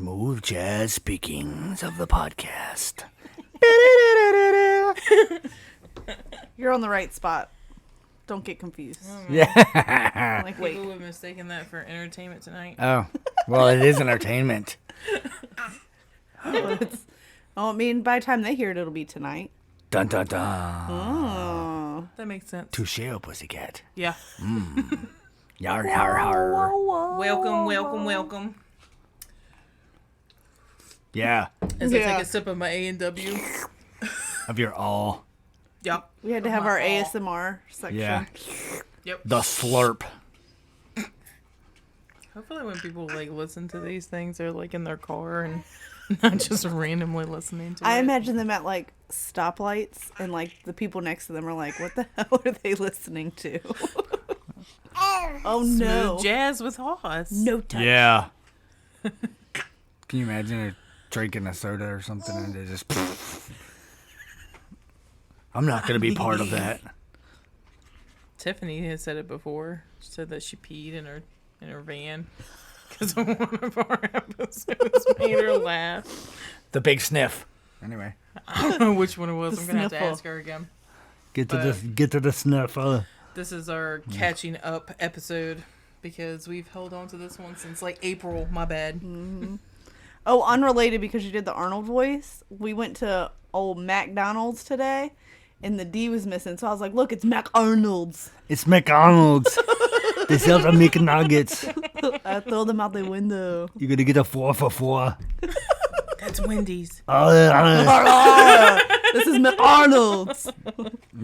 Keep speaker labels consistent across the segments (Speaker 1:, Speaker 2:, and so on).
Speaker 1: smooth jazz speakings of the podcast.
Speaker 2: You're on the right spot. Don't get confused.
Speaker 1: Yeah.
Speaker 2: Like,
Speaker 3: People would have mistaken that for entertainment tonight.
Speaker 1: Oh, well, it is entertainment.
Speaker 2: I mean, by the time they hear it, it'll be tonight.
Speaker 1: Dun dun dun.
Speaker 2: Oh.
Speaker 3: That makes sense.
Speaker 1: Touche, pussycat.
Speaker 3: Yeah.
Speaker 1: Yar, har, har.
Speaker 3: Welcome.
Speaker 1: Yeah.
Speaker 3: As I take a sip of my A&W.
Speaker 1: Of your all.
Speaker 3: Yep.
Speaker 2: We had to have our ASMR section.
Speaker 1: Yeah.
Speaker 3: Yep.
Speaker 1: The slurp.
Speaker 3: Hopefully when people listen to these things, they're in their car and not just randomly listening to it.
Speaker 2: I imagine them at stoplights and the people next to them are like, what the hell are they listening to? Oh no.
Speaker 3: Smooth jazz with Hoss.
Speaker 2: No touch.
Speaker 1: Yeah. Can you imagine her drinking a soda or something and they just... I'm not going to be part of that.
Speaker 3: Tiffany has said it before. She said that she peed in her van because of one of our episodes made her laugh.
Speaker 1: The big sniff. Anyway.
Speaker 3: I don't know which one it was. I'm going to have to
Speaker 2: sniffle.
Speaker 3: ask her again.
Speaker 1: Get to the sniff.
Speaker 3: This is our catching up episode because we've held on to this one since April. My bad.
Speaker 2: Mm-hmm. Oh, unrelated because you did the Arnold voice. We went to old McDonald's today and the D was missing. So I was like, look, it's McArnold's.
Speaker 1: It's McDonald's. They sell the McNuggets.
Speaker 2: I throw them out the window.
Speaker 1: You're going to get a 4 for 4.
Speaker 3: That's Wendy's.
Speaker 2: This is McArnold's.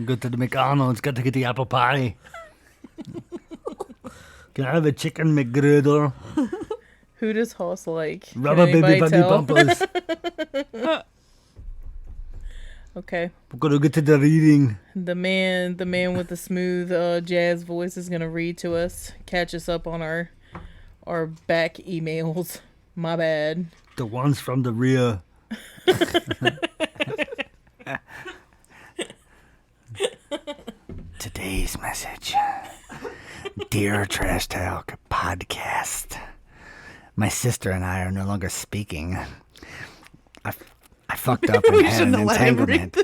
Speaker 1: Go to the McDonald's. Got to get the apple pie. Can I have a chicken McGriddle?
Speaker 3: Who does Hoss like? Can
Speaker 1: Rubber baby
Speaker 3: anybody
Speaker 1: bunny
Speaker 3: tell?
Speaker 1: bumpers.
Speaker 3: Okay.
Speaker 1: We're going to get to the reading.
Speaker 3: The man with the smooth jazz voice is gonna read to us, catch us up on our back emails. My bad.
Speaker 1: The ones from the rear. Today's message. Dear Trash Talk podcast. My sister and I are no longer speaking. I fucked up and had an entanglement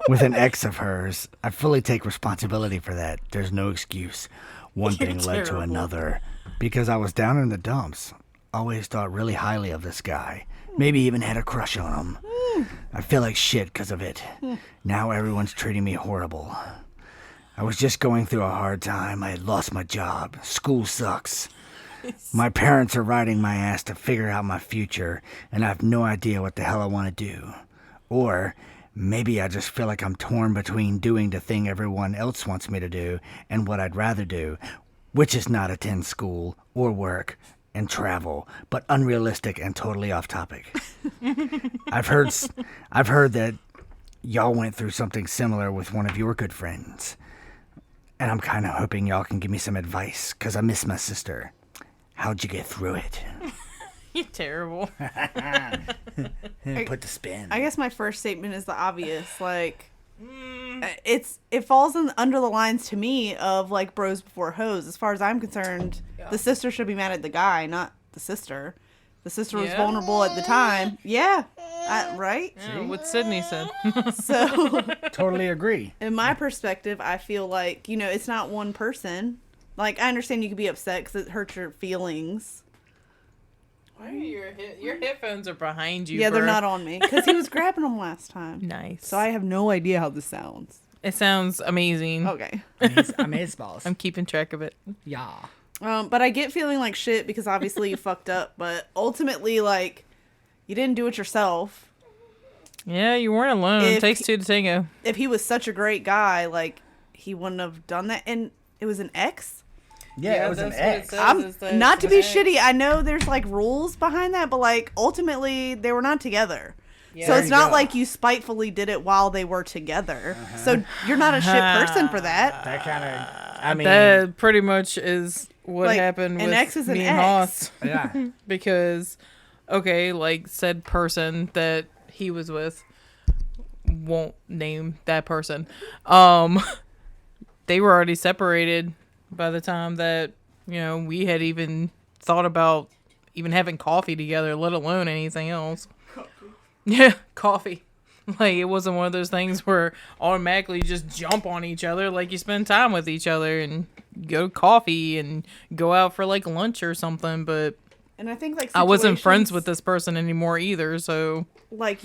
Speaker 1: with an ex of hers. I fully take responsibility for that. There's no excuse. One thing led to another. Because I was down in the dumps. Always thought really highly of this guy. Maybe even had a crush on him. I feel like shit because of it. Now everyone's treating me horrible. I was just going through a hard time. I had lost my job. School sucks. My parents are riding my ass to figure out my future, and I have no idea what the hell I want to do. Or maybe I just feel like I'm torn between doing the thing everyone else wants me to do and what I'd rather do, which is not attend school or work and travel, but unrealistic and totally off topic. I've heard that y'all went through something similar with one of your good friends, and I'm kind of hoping y'all can give me some advice, because I miss my sister. How'd you get through it?
Speaker 3: You're terrible.
Speaker 1: Put the spin.
Speaker 2: I guess my first statement is the obvious. It falls under the lines to me of bros before hoes. As far as I'm concerned, the sister should be mad at the guy, not the sister. The sister was vulnerable at the time. Yeah. Right?
Speaker 3: Yeah, what Sydney said.
Speaker 2: So,
Speaker 1: Totally agree.
Speaker 2: in my perspective, I feel like, it's not one person. I understand you could be upset because it hurts your feelings.
Speaker 3: Why are your headphones are behind you?
Speaker 2: Yeah,
Speaker 3: bro.
Speaker 2: they're not on me because he was grabbing them last time.
Speaker 3: Nice.
Speaker 2: So I have no idea how this sounds.
Speaker 3: It sounds amazing.
Speaker 2: Okay.
Speaker 1: Amazeballs.
Speaker 3: I'm keeping track of it.
Speaker 1: Yeah.
Speaker 2: But I get feeling like shit because obviously you fucked up, but ultimately, you didn't do it yourself.
Speaker 3: Yeah, you weren't alone. It takes two to tango.
Speaker 2: If he was such a great guy, he wouldn't have done that. And it was an ex?
Speaker 1: Yeah, it was an ex.
Speaker 2: Not to be shitty. I know there's rules behind that, but ultimately they were not together. Yeah. So it's not like you spitefully did it while they were together. So you're not a shit person for that.
Speaker 1: That kind of,
Speaker 3: that pretty much is what happened with
Speaker 2: ex is
Speaker 3: me
Speaker 2: an
Speaker 3: and
Speaker 2: ex.
Speaker 3: Hoss.
Speaker 1: Yeah.
Speaker 3: Because, said person that he was with, won't name that person. They were already separated by the time that, we had even thought about even having coffee together, let alone anything else. Yeah, coffee. Like, it wasn't one of those things where automatically you just jump on each other. Like, you spend time with each other and go coffee and go out for, like, lunch or something. But
Speaker 2: and I think, like,
Speaker 3: I wasn't friends with this person anymore either, so.
Speaker 2: Like,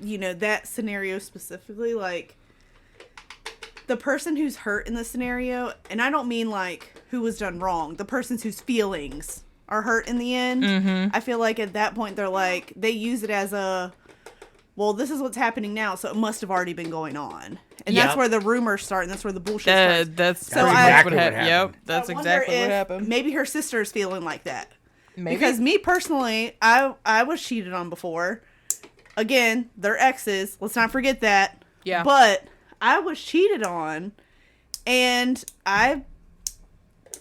Speaker 2: you know, that scenario specifically, like, the person who's hurt in the scenario, and I don't mean, like, who was done wrong, the person whose feelings are hurt in the end, I feel like at that point they're like, they use it as a, well, this is what's happening now, so it must have already been going on. And that's where the rumors start, and that's where the bullshit starts.
Speaker 3: That's exactly what happened. Yep, that's exactly what happened.
Speaker 2: Maybe her sister's feeling like that.
Speaker 3: Maybe.
Speaker 2: Because me personally, I was cheated on before. Again, they're exes. Let's not forget that.
Speaker 3: Yeah.
Speaker 2: But I was cheated on, and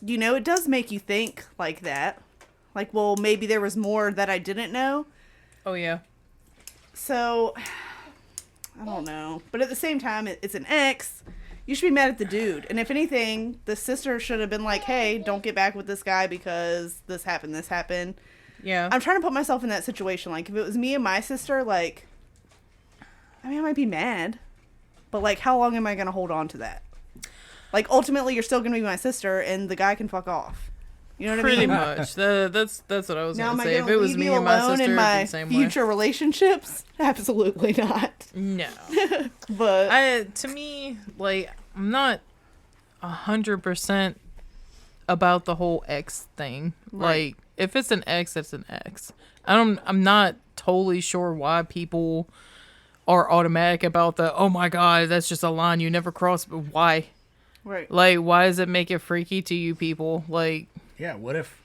Speaker 2: you know, it does make you think like that. Like, well, maybe there was more that I didn't know.
Speaker 3: Oh, yeah.
Speaker 2: So, I don't know. But at the same time, it's an ex. You should be mad at the dude. And if anything, the sister should have been like, hey, don't get back with this guy because this happened.
Speaker 3: Yeah.
Speaker 2: I'm trying to put myself in that situation. Like, if it was me and my sister, like, I mean, I might be mad. But, like, how long am I going to hold on to that? Like, ultimately, you're still going to be my sister, and the guy can fuck off. You know what I mean?
Speaker 3: Pretty much. That's what I was going to say. If it was me and
Speaker 2: my
Speaker 3: sister,
Speaker 2: in my
Speaker 3: it'd be the same
Speaker 2: future
Speaker 3: way.
Speaker 2: relationships, absolutely not.
Speaker 3: No.
Speaker 2: But
Speaker 3: to me, like, I'm not 100% about the whole ex thing.
Speaker 2: Right.
Speaker 3: Like, if it's an ex, it's an ex. I'm not totally sure why people are automatic about the, oh my god, that's just a line you never cross. But why?
Speaker 2: right.
Speaker 3: Like, why does it make it freaky to you people? Like,
Speaker 1: Yeah, what if,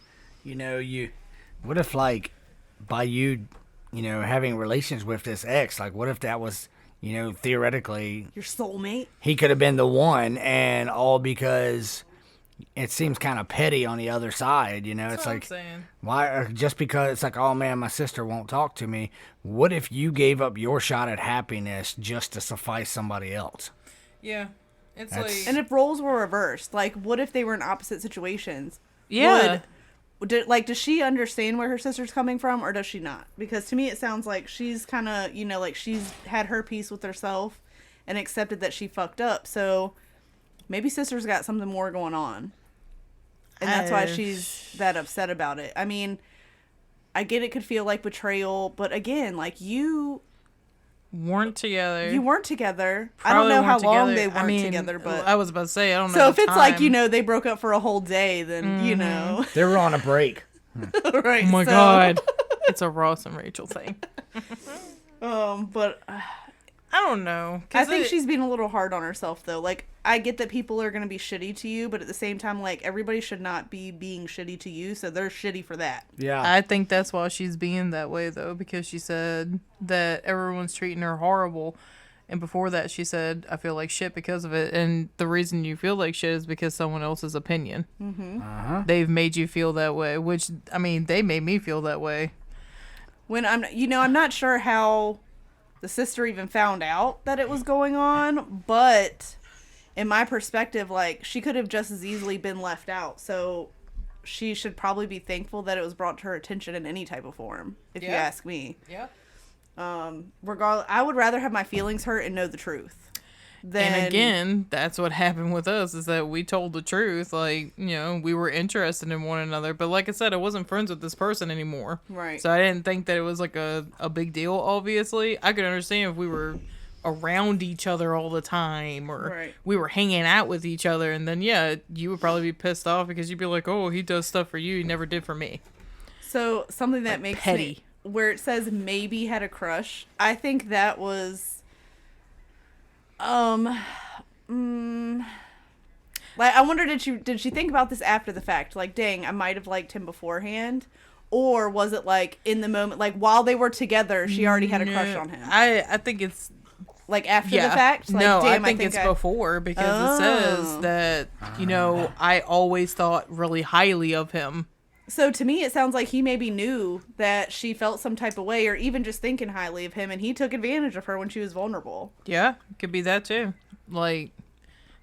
Speaker 1: what if, like, by you, having relations with this ex, like, what if that was, theoretically,
Speaker 2: Your soulmate.
Speaker 1: he could have been the one, and all because it seems kind of petty on the other side,
Speaker 3: that's
Speaker 1: it's
Speaker 3: what
Speaker 1: like,
Speaker 3: I'm saying.
Speaker 1: why, or just because it's like, oh man, my sister won't talk to me. What if you gave up your shot at happiness just to suffice somebody else?
Speaker 3: Yeah. It's
Speaker 1: That's-
Speaker 3: like,
Speaker 2: And if roles were reversed, like, what if they were in opposite situations?
Speaker 3: yeah.
Speaker 2: Does she understand where her sister's coming from, or does she not? Because to me, it sounds like she's kind of, like, she's had her peace with herself and accepted that she fucked up. So maybe sister's got something more going on. And that's why she's that upset about it. I mean, I get it could feel like betrayal, but again, like, you
Speaker 3: weren't together.
Speaker 2: weren't together. I
Speaker 3: Probably
Speaker 2: don't know how
Speaker 3: weren't
Speaker 2: long
Speaker 3: together.
Speaker 2: they weren't
Speaker 3: I mean,
Speaker 2: together, but
Speaker 3: I was about to say, I don't know.
Speaker 2: so
Speaker 3: the
Speaker 2: if it's like,
Speaker 3: time.
Speaker 2: they broke up for a whole day, then,
Speaker 1: They were on a break.
Speaker 2: right.
Speaker 3: Oh my
Speaker 2: so,
Speaker 3: god. It's a Ross and Rachel thing.
Speaker 2: But
Speaker 3: I don't know.
Speaker 2: I think she's being a little hard on herself, though. Like, I get that people are going to be shitty to you, but at the same time, like, everybody should not be being shitty to you, so they're shitty for that.
Speaker 1: Yeah.
Speaker 3: I think that's why she's being that way, though, because she said that everyone's treating her horrible. And before that, she said, I feel like shit because of it. And the reason you feel like shit is because someone else's opinion.
Speaker 1: Uh-huh.
Speaker 3: They've made you feel that way, which, I mean, they made me feel that way.
Speaker 2: When I'm not sure how the sister even found out that it was going on, but in my perspective, like, she could have just as easily been left out. So she should probably be thankful that it was brought to her attention in any type of form, if you ask me.
Speaker 3: Yeah.
Speaker 2: Regardless, I would rather have my feelings hurt and know the truth.
Speaker 3: And again, that's what happened with us, is that we told the truth. Like, we were interested in one another. But like I said, I wasn't friends with this person anymore.
Speaker 2: Right.
Speaker 3: So I didn't think that it was like a big deal, obviously. I could understand if we were around each other all the time, or we were hanging out with each other. And then, you would probably be pissed off because you'd be like, oh, he does stuff for you he never did for me.
Speaker 2: So something that makes
Speaker 3: petty.
Speaker 2: Where it says maybe had a crush, I think that was like, I wonder, did she think about this after the fact, like, dang, I might have liked him beforehand, or was it like in the moment, like while they were together she already had a crush on him?
Speaker 3: I think it's
Speaker 2: like after the fact. Like,
Speaker 3: no,
Speaker 2: damn,
Speaker 3: I think it's before, because it says that I always thought really highly of him.
Speaker 2: So to me, it sounds like he maybe knew that she felt some type of way, or even just thinking highly of him, and he took advantage of her when she was vulnerable.
Speaker 3: Yeah, it could be that too. Like,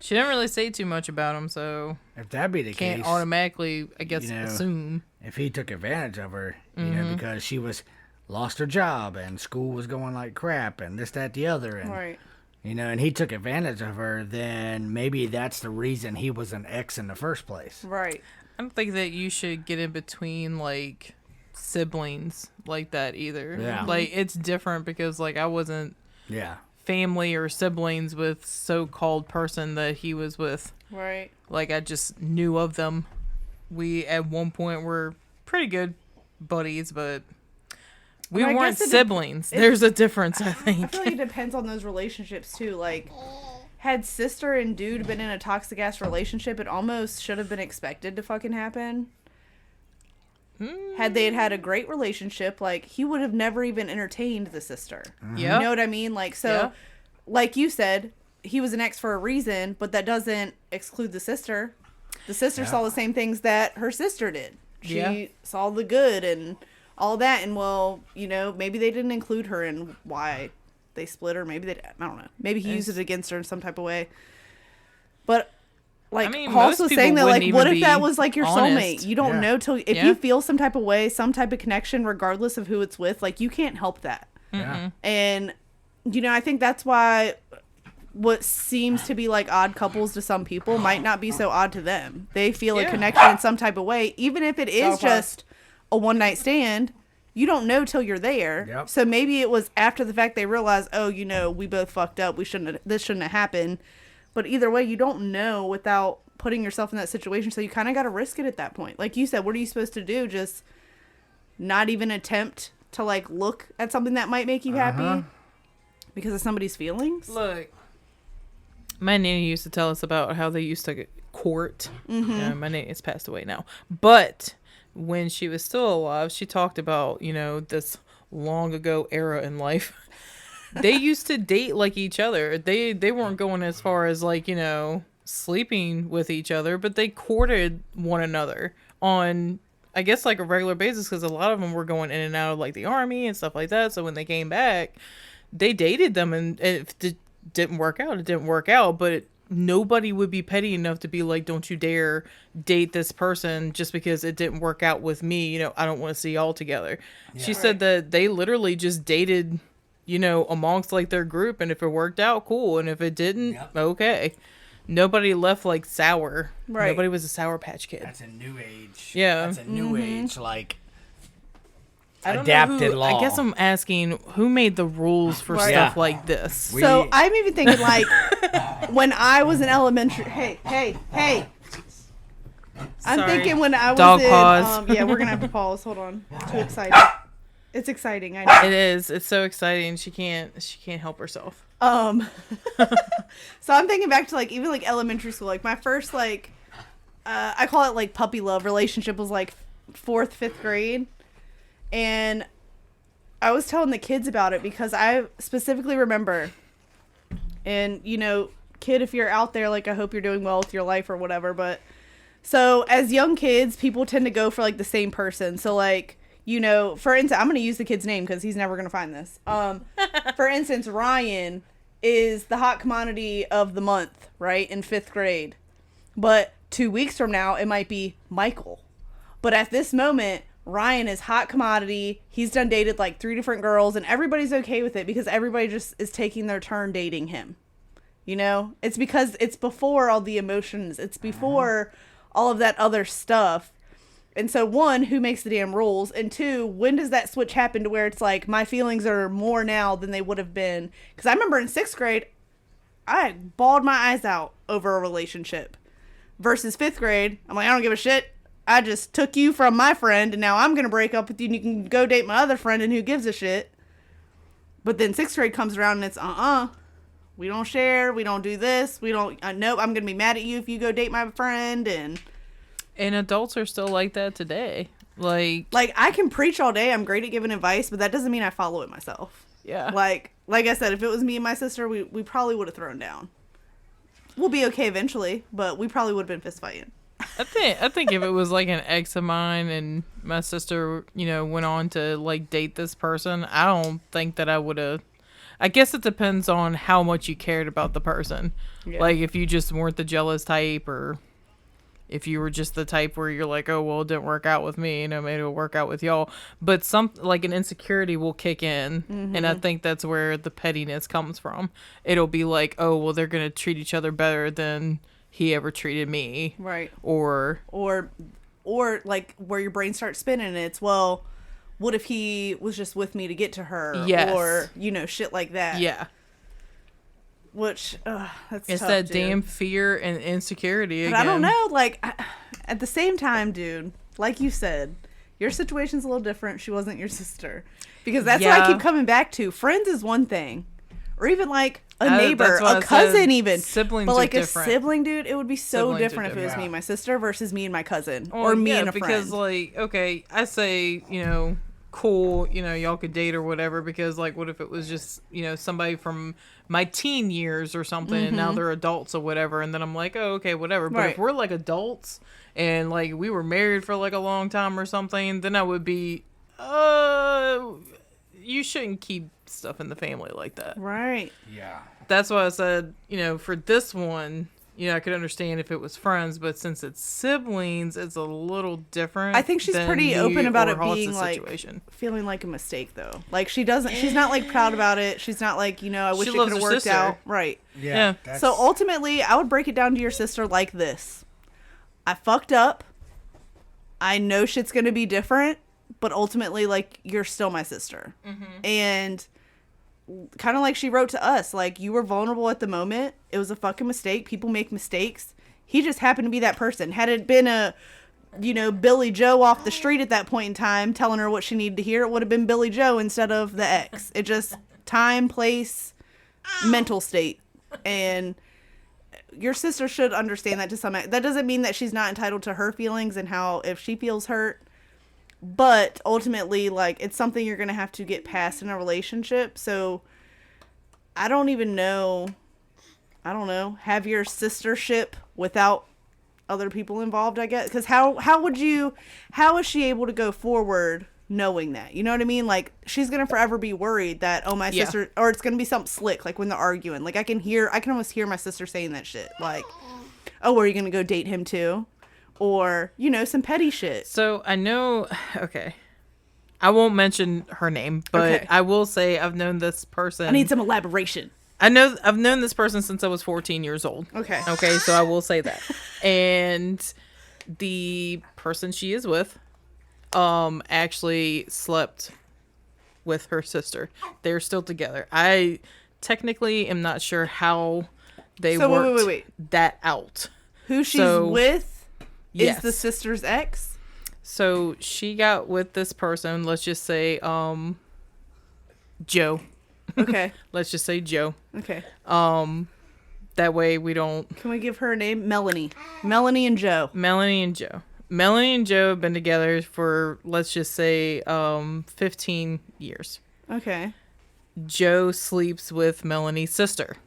Speaker 3: she didn't really say too much about him, so
Speaker 1: If that be the
Speaker 3: can't
Speaker 1: case,
Speaker 3: automatically, I guess, assume.
Speaker 1: if he took advantage of her, you know, because she lost her job and school was going like crap and this, that, the other. And,
Speaker 2: Right.
Speaker 1: you know, and he took advantage of her, then maybe that's the reason he was an ex in the first place.
Speaker 2: Right.
Speaker 3: I don't think that you should get in between, like, siblings like that either.
Speaker 1: Yeah.
Speaker 3: Like, it's different because, like, I wasn't
Speaker 1: Yeah.
Speaker 3: family or siblings with so-called person that he was with.
Speaker 2: Right.
Speaker 3: Like, I just knew of them. We, at one point, were pretty good buddies, but we
Speaker 2: I
Speaker 3: weren't
Speaker 2: guess
Speaker 3: siblings. There's a difference, I
Speaker 2: I
Speaker 3: think.
Speaker 2: feel like it depends on those relationships too. Like, had sister and dude been in a toxic ass relationship, it almost should have been expected to fucking happen. Had they had a great relationship, like, he would have never even entertained the sister.
Speaker 3: Yeah.
Speaker 2: You know what I mean? Like, so,
Speaker 3: Yeah.
Speaker 2: like you said, he was an ex for a reason, but that doesn't exclude the sister. The sister saw the same things that her sister did. She saw the good and all that, and well, you know, maybe they didn't include her in why they split, or maybe they, I don't know. Maybe he used it against her in some type of way. But, like,
Speaker 3: I mean,
Speaker 2: also
Speaker 3: most people
Speaker 2: saying that, like,
Speaker 3: wouldn't
Speaker 2: what
Speaker 3: even
Speaker 2: if that
Speaker 3: be
Speaker 2: was, like, your
Speaker 3: honest.
Speaker 2: soulmate? You don't
Speaker 1: Yeah.
Speaker 2: know till, if
Speaker 3: Yeah.
Speaker 2: you feel some type of way, some type of connection, regardless of who it's with, like, you can't help that.
Speaker 1: Yeah.
Speaker 2: And, you know, I think that's why what seems to be like odd couples to some people might not be so odd to them. They feel a
Speaker 3: Yeah.
Speaker 2: connection in some type of way, even if it is
Speaker 3: So
Speaker 2: just a one night stand. You don't know till you're there.
Speaker 1: Yep.
Speaker 2: So maybe it was after the fact they realized, oh, you know, we both fucked up. This shouldn't have happened. But either way, you don't know without putting yourself in that situation. So you kind of got to risk it at that point. Like you said, what are you supposed to do? Just not even attempt to, like, look at something that might make you happy because of somebody's feelings?
Speaker 3: Look, my nanny used to tell us about how they used to court. My nanny has passed away now. But when she was still alive, she talked about, you know, this long ago era in life. They used to date like each other. They weren't going as far as, like, you know, sleeping with each other, but they courted one another on, I guess, like, a regular basis, because a lot of them were going in and out of, like, the army and stuff like that. So when they came back, they dated them, and if it didn't work out, it didn't work out. But nobody would be petty enough to be like, don't you dare date this person just because it didn't work out with me. You know, I don't want to see y'all together. She said that they literally just dated, you know, amongst, like, their group, and if it worked out, cool, and if it didn't, okay. Nobody left, like, sour.
Speaker 2: Right.
Speaker 3: Nobody was a Sour Patch Kid.
Speaker 1: That's a new age.
Speaker 3: Yeah.
Speaker 1: That's a new age, like,
Speaker 3: I don't know
Speaker 1: adapted
Speaker 3: who-
Speaker 1: law.
Speaker 3: I guess I'm asking who made the rules for
Speaker 2: Right.
Speaker 3: stuff
Speaker 1: Yeah.
Speaker 3: like this.
Speaker 2: So I'm even thinking, like, when I was in elementary. Hey! I'm
Speaker 3: Sorry.
Speaker 2: thinking when I was
Speaker 3: Dog
Speaker 2: in.
Speaker 3: pause.
Speaker 2: Yeah, we're gonna have to pause. Hold on. Too excited. It's exciting. I know.
Speaker 3: It is. It's so exciting. She can't help herself.
Speaker 2: So I'm thinking back to, like, even, like, elementary school. Like, my first, like, I call it, like, puppy love relationship was, like, 4th, 5th grade. And I was telling the kids about it because I specifically remember, and, you know, kid, if you're out there, like, I hope you're doing well with your life or whatever. But so as young kids, people tend to go for, like, the same person. So, like, you know, for instance, I'm going to use the kid's name because he's never going to find this. For instance, Ryan is the hot commodity of the month, right, in 5th grade. But 2 weeks from now, it might be Michael. But at this moment, Ryan is hot commodity. He's done dated, like, 3 different girls, and everybody's okay with it because everybody just is taking their turn dating him. You know? It's because it's before all the emotions. It's before all of that other stuff. And so, one, who makes the damn rules? And two, when does that switch happen to where it's like, my feelings are more now than they would have been? Because I remember in 6th grade, I bawled my eyes out over a relationship. Versus 5th grade, I'm like, I don't give a shit. I just took you from my friend, and now I'm going to break up with you, and you can go date my other friend, and who gives a shit? But then 6th grade comes around, and it's, we don't share, we don't do this, we don't, nope, I'm going to be mad at you if you go date my friend, and
Speaker 3: adults are still like that today. Like,
Speaker 2: I can preach all day, I'm great at giving advice, but that doesn't mean I follow it myself.
Speaker 3: yeah.
Speaker 2: Like I said, if it was me and my sister, we probably would have thrown down. We'll be okay eventually, but we probably would have been fist fighting.
Speaker 3: I think if it was like an ex of mine and my sister, you know, went on to, like, date this person, I don't think that I would have. I guess it depends on how much you cared about the person.
Speaker 2: Yeah.
Speaker 3: Like, if you just weren't the jealous type, or if you were just the type where you're like, oh, well, it didn't work out with me, maybe it'll work out with y'all. But like an insecurity will kick in. And I think that's where the pettiness comes from. It'll be like, oh, well, they're going to treat each other better than he ever treated me.
Speaker 2: Right.
Speaker 3: Or
Speaker 2: like where your brain starts spinning and it's, well, what if he was just with me to get to her?
Speaker 3: Yes.
Speaker 2: Or, shit like that.
Speaker 3: Yeah.
Speaker 2: Which, that's
Speaker 3: it's
Speaker 2: tough,
Speaker 3: that
Speaker 2: dude.
Speaker 3: damn fear and insecurity
Speaker 2: But
Speaker 3: again.
Speaker 2: I don't know, like, at the same time, dude, like you said, your situation's a little different. She wasn't your sister. Because that's what I keep coming back to. Friends is one thing. Or even, like, a neighbor, a cousin even.
Speaker 3: Siblings
Speaker 2: but, like,
Speaker 3: are
Speaker 2: a
Speaker 3: different.
Speaker 2: sibling, dude, it would be so
Speaker 3: Siblings
Speaker 2: different if it was me and my sister versus me and my cousin. Or me and a friend.
Speaker 3: Because, like, okay, I say, cool, y'all could date or whatever, because, like, what if it was just, somebody from my teen years or something, and now they're adults or whatever, and then I'm like, oh, okay, whatever. But if we're, like, adults, and, like, we were married for, like, a long time or something, then I would be, you shouldn't keep stuff in the family like that.
Speaker 2: Right.
Speaker 1: Yeah.
Speaker 3: That's why I said, for this one, I could understand if it was friends, but since it's siblings, it's a little different.
Speaker 2: I think she's
Speaker 3: than
Speaker 2: pretty
Speaker 3: me
Speaker 2: open about
Speaker 3: or
Speaker 2: it being
Speaker 3: Hollis'
Speaker 2: like
Speaker 3: situation.
Speaker 2: feeling like a mistake though. Like she's not like proud about it. She's not like, I wish it
Speaker 3: loves
Speaker 2: could have
Speaker 3: her
Speaker 2: worked
Speaker 3: sister.
Speaker 2: out. Right.
Speaker 3: Yeah.
Speaker 2: So ultimately, I would break it down to your sister like this. I fucked up. I know shit's going to be different, but ultimately, like, you're still my sister. And kind of like she wrote to us, like, you were vulnerable at the moment. It was a fucking mistake. People make mistakes. He just happened to be that person. Had it been a, Billy Joe off the street at that point in time telling her what she needed to hear, it would have been Billy Joe instead of the ex. It just, time, place, mental state. And your sister should understand that to some extent. That doesn't mean that she's not entitled to her feelings and how, if she feels hurt. But ultimately, like, it's something you're going to have to get past in a relationship. So, I don't know, have your sistership without other people involved, I guess. Because how is she able to go forward knowing that? You know what I mean? Like, she's going to forever be worried that, oh, my sister, or it's going to be something slick, like when they're arguing. Like, I can almost hear my sister saying that shit. Like, oh, are you going to go date him too? Or, some petty shit.
Speaker 3: So I know, okay. I won't mention her name, but
Speaker 2: Okay.
Speaker 3: I will say I've known this person.
Speaker 2: I need some elaboration.
Speaker 3: I've known this person since I was 14 years old.
Speaker 2: Okay.
Speaker 3: Okay, so I will say that. And the person she is with, actually slept with her sister. They're still together. I technically am not sure how they worked
Speaker 2: wait.
Speaker 3: that out.
Speaker 2: Who she's with is
Speaker 3: Yes.
Speaker 2: the sister's ex?
Speaker 3: So she got with this person, let's just say Joe.
Speaker 2: Okay.
Speaker 3: Let's just say Joe.
Speaker 2: Okay.
Speaker 3: That way we don't.
Speaker 2: Can we give her a name? Melanie. Melanie and Joe.
Speaker 3: Melanie and Joe. Melanie and Joe have been together for, let's just say 15 years.
Speaker 2: Okay.
Speaker 3: Joe sleeps with Melanie's sister.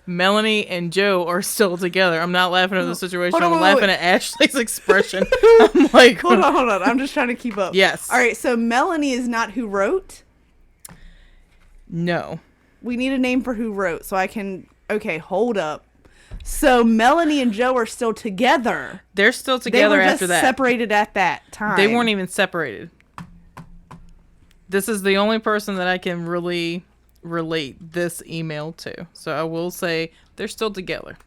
Speaker 3: Melanie and Joe are still together. I'm not laughing at the situation. I'm laughing at Ashley's expression. I'm like,
Speaker 2: Hold on. I'm just trying to keep up.
Speaker 3: Yes.
Speaker 2: All right. So Melanie is not who wrote.
Speaker 3: No.
Speaker 2: We need a name for who wrote so I can. Okay, hold up. So Melanie and Joe are still together.
Speaker 3: They're still together
Speaker 2: they were
Speaker 3: after
Speaker 2: just
Speaker 3: that.
Speaker 2: Separated at that time.
Speaker 3: They weren't even separated. This is the only person that I can really relate this email to. So I will say they're still together.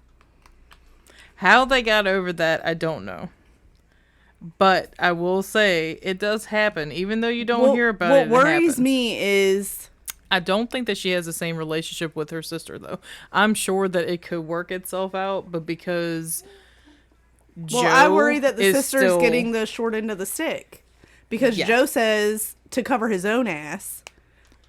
Speaker 3: How they got over that, I don't know. But I will say it does happen, even though you don't hear about it.
Speaker 2: What worries me is
Speaker 3: I don't think that she has the same relationship with her sister, though. I'm sure that it could work itself out, but because Joe
Speaker 2: I worry that the
Speaker 3: is
Speaker 2: sister
Speaker 3: still
Speaker 2: is getting the short end of the stick. Because Joe says to cover his own ass,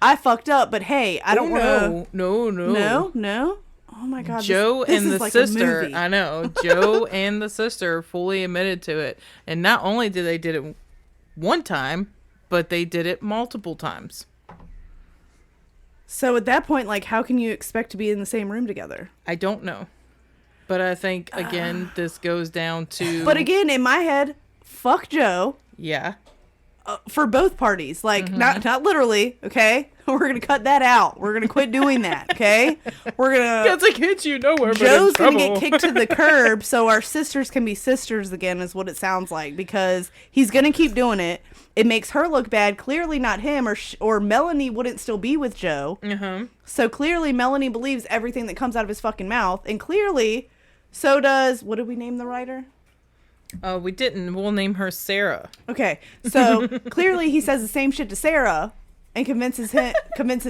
Speaker 2: I fucked up, but hey, I don't want to. No. Oh my God.
Speaker 3: Joe
Speaker 2: this
Speaker 3: and
Speaker 2: is
Speaker 3: the
Speaker 2: like a
Speaker 3: sister,
Speaker 2: movie.
Speaker 3: I know. Joe and the sister fully admitted to it. And not only did they did it one time, but they did it multiple times.
Speaker 2: So at that point, like, how can you expect to be in the same room together?
Speaker 3: I don't know. But I think, again, this goes down to...
Speaker 2: But again, in my head, fuck Joe.
Speaker 3: Yeah.
Speaker 2: for both parties. Like, not literally, okay? We're going to cut that out. We're going to quit doing that, okay? We're going to...
Speaker 3: That's like hit you nowhere,
Speaker 2: Joe's
Speaker 3: going to
Speaker 2: get kicked to the curb so our sisters can be sisters again is what it sounds like, because he's going to keep doing it. It makes her look bad. Clearly not him, or Melanie wouldn't still be with Joe. So clearly Melanie believes everything that comes out of his fucking mouth, and clearly so does... What did we name the writer?
Speaker 3: We didn't. We'll name her Sarah.
Speaker 2: Okay, so clearly he says the same shit to Sarah and convinces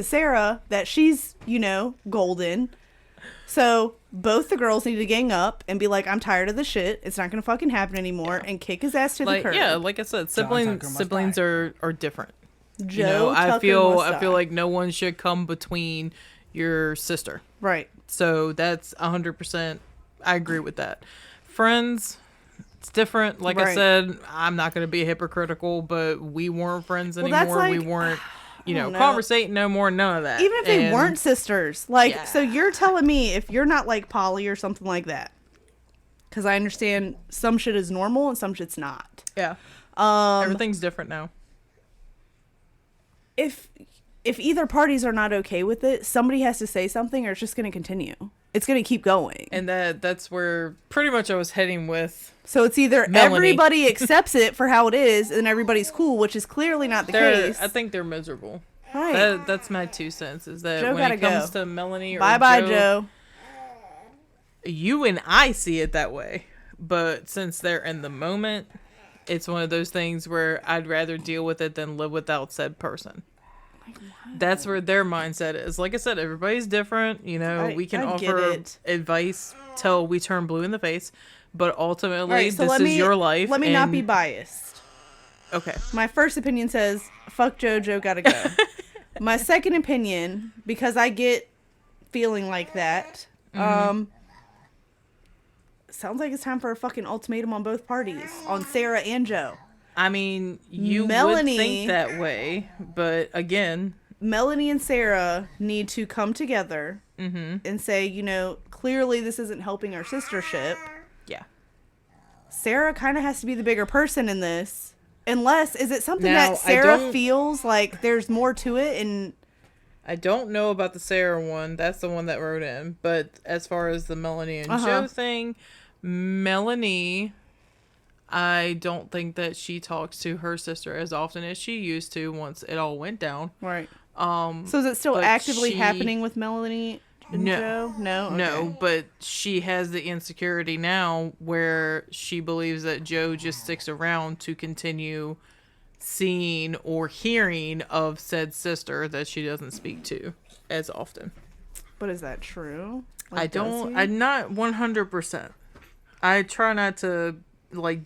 Speaker 2: Sarah that she's, golden. So both the girls need to gang up and be like, I'm tired of the shit. It's not going to fucking happen anymore, and kick his ass to the curb.
Speaker 3: Yeah, like I said, siblings are different.
Speaker 2: Joe,
Speaker 3: I feel like no one should come between your sister.
Speaker 2: Right.
Speaker 3: So that's 100%. I agree with that. Friends, it's different. Like I said, I'm not going to be hypocritical, but we weren't friends anymore. We weren't, conversating no more, none of that.
Speaker 2: Even if they weren't sisters. So you're telling me if you're not like Polly or something like that, because I understand some shit is normal and some shit's not.
Speaker 3: Yeah. Everything's different now.
Speaker 2: If either parties are not okay with it, somebody has to say something or it's just going to continue. It's going to keep going.
Speaker 3: And that's where pretty much I was heading with.
Speaker 2: So it's either
Speaker 3: Melanie.
Speaker 2: Everybody accepts it for how it is and everybody's cool, which is clearly not the case.
Speaker 3: I think they're miserable.
Speaker 2: Right.
Speaker 3: That's my 2 cents, is that
Speaker 2: Joe
Speaker 3: when it comes to Melanie or
Speaker 2: Bye-bye, Joe.
Speaker 3: You and I see it that way. But since they're in the moment, it's one of those things where I'd rather deal with it than live without said person. That's where their mindset is. Like I said, everybody's different. We can offer advice till we turn blue in the face, but ultimately, this is your life.
Speaker 2: Let me not be biased.
Speaker 3: Okay.
Speaker 2: My first opinion says, fuck Joe, Joe gotta go. My second opinion, because I get feeling like that, sounds like it's time for a fucking ultimatum on both parties, on Sarah and Joe.
Speaker 3: I mean, Melanie would think that way, but again...
Speaker 2: Melanie and Sarah need to come together and say, clearly this isn't helping our sistership.
Speaker 3: Yeah.
Speaker 2: Sarah kind of has to be the bigger person in this. Unless, is it something that Sarah feels like there's more to it? And
Speaker 3: I don't know about the Sarah one. That's the one that wrote in. But as far as the Melanie and Joe thing, Melanie... I don't think that she talks to her sister as often as she used to once it all went down.
Speaker 2: Right. So is it still actively happening with Melanie and Joe? No? Okay.
Speaker 3: No, but she has the insecurity now where she believes that Joe just sticks around to continue seeing or hearing of said sister that she doesn't speak to as often.
Speaker 2: But is that true?
Speaker 3: I'm not 100%. I try not to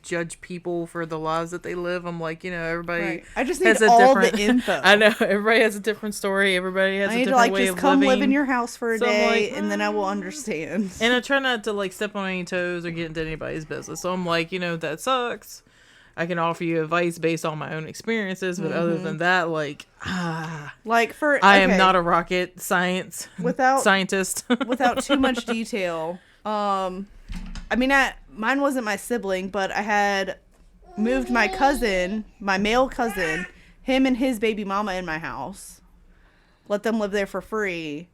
Speaker 3: judge people for the lives that they live. I'm like, everybody.
Speaker 2: Right. I just need all the info.
Speaker 3: I know everybody has a different story. Everybody has a different way of living.
Speaker 2: Just come live in your house for a day, and then I will understand.
Speaker 3: And I try not to step on any toes or get into anybody's business. So I'm like, that sucks. I can offer you advice based on my own experiences, but other than that, I am not a rocket scientist.
Speaker 2: Without too much detail. Mine wasn't my sibling, but I had moved my male cousin, him and his baby mama in my house. Let them live there for free.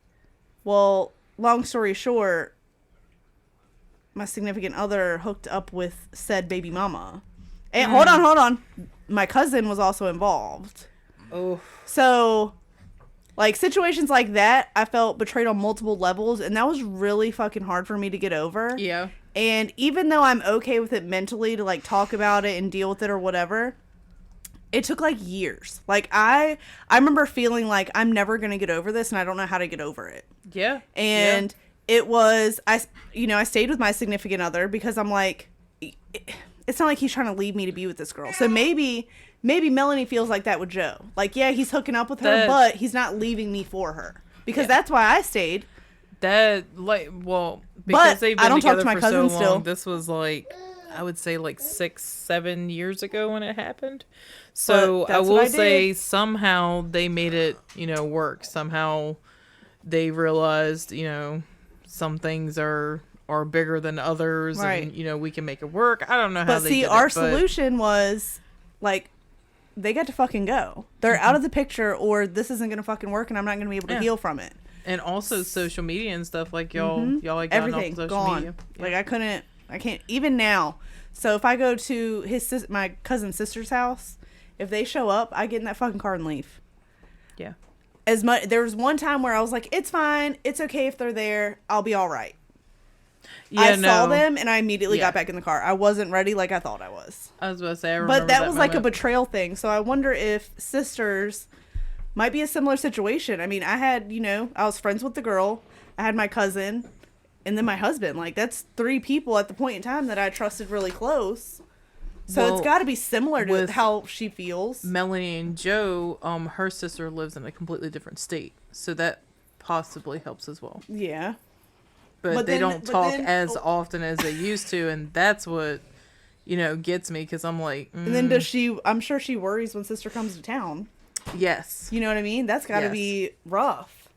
Speaker 2: Well, long story short, my significant other hooked up with said baby mama. And hold on. My cousin was also involved.
Speaker 3: Oh.
Speaker 2: So, situations like that, I felt betrayed on multiple levels, and that was really fucking hard for me to get over.
Speaker 3: Yeah.
Speaker 2: And even though I'm okay with it mentally to talk about it and deal with it or whatever, it took years. I remember feeling like I'm never going to get over this and I don't know how to get over it.
Speaker 3: Yeah.
Speaker 2: And it was, I stayed with my significant other because I'm like, it's not like he's trying to leave me to be with this girl. So maybe Melanie feels like that with Joe. He's hooking up with her, but he's not leaving me for her. Because that's why I stayed.
Speaker 3: Because
Speaker 2: but
Speaker 3: they've been
Speaker 2: I don't talk to
Speaker 3: together
Speaker 2: my
Speaker 3: for
Speaker 2: cousin
Speaker 3: so long.
Speaker 2: still.
Speaker 3: This was I would say 6-7 years ago when it happened. So I will say somehow they made it, work. Somehow they realized, some things are bigger than others,
Speaker 2: right.
Speaker 3: And we can make it work. I don't know how they did it.
Speaker 2: But see, our solution was they got to fucking go. They're out of the picture, or this isn't going to fucking work and I'm not going to be able to heal from it.
Speaker 3: And also social media and stuff, like y'all like
Speaker 2: everything
Speaker 3: off social
Speaker 2: gone.
Speaker 3: media. Yeah.
Speaker 2: Like I can't even now. So if I go to my cousin's sister's house, if they show up, I get in that fucking car and leave.
Speaker 3: Yeah.
Speaker 2: There was one time where I was like, it's fine, it's okay if they're there, I'll be all right.
Speaker 3: Yeah,
Speaker 2: I saw them and I immediately got back in the car. I wasn't ready like I thought I was.
Speaker 3: I was about to say, I remember
Speaker 2: but that was like a
Speaker 3: moment.
Speaker 2: betrayal thing. So I wonder if sisters might be a similar situation. I mean, I had, I was friends with the girl, I had my cousin, and then my husband. Like, that's 3 people at the point in time that I trusted really close. So it's got to be similar to how she feels.
Speaker 3: Melanie and Joe, her sister lives in a completely different state, so that possibly helps as well.
Speaker 2: Yeah.
Speaker 3: But they don't talk as often as they used to, and that's what, gets me, because I'm like...
Speaker 2: And then I'm sure she worries when sister comes to town.
Speaker 3: Yes.
Speaker 2: You know what I mean? That's got to be rough.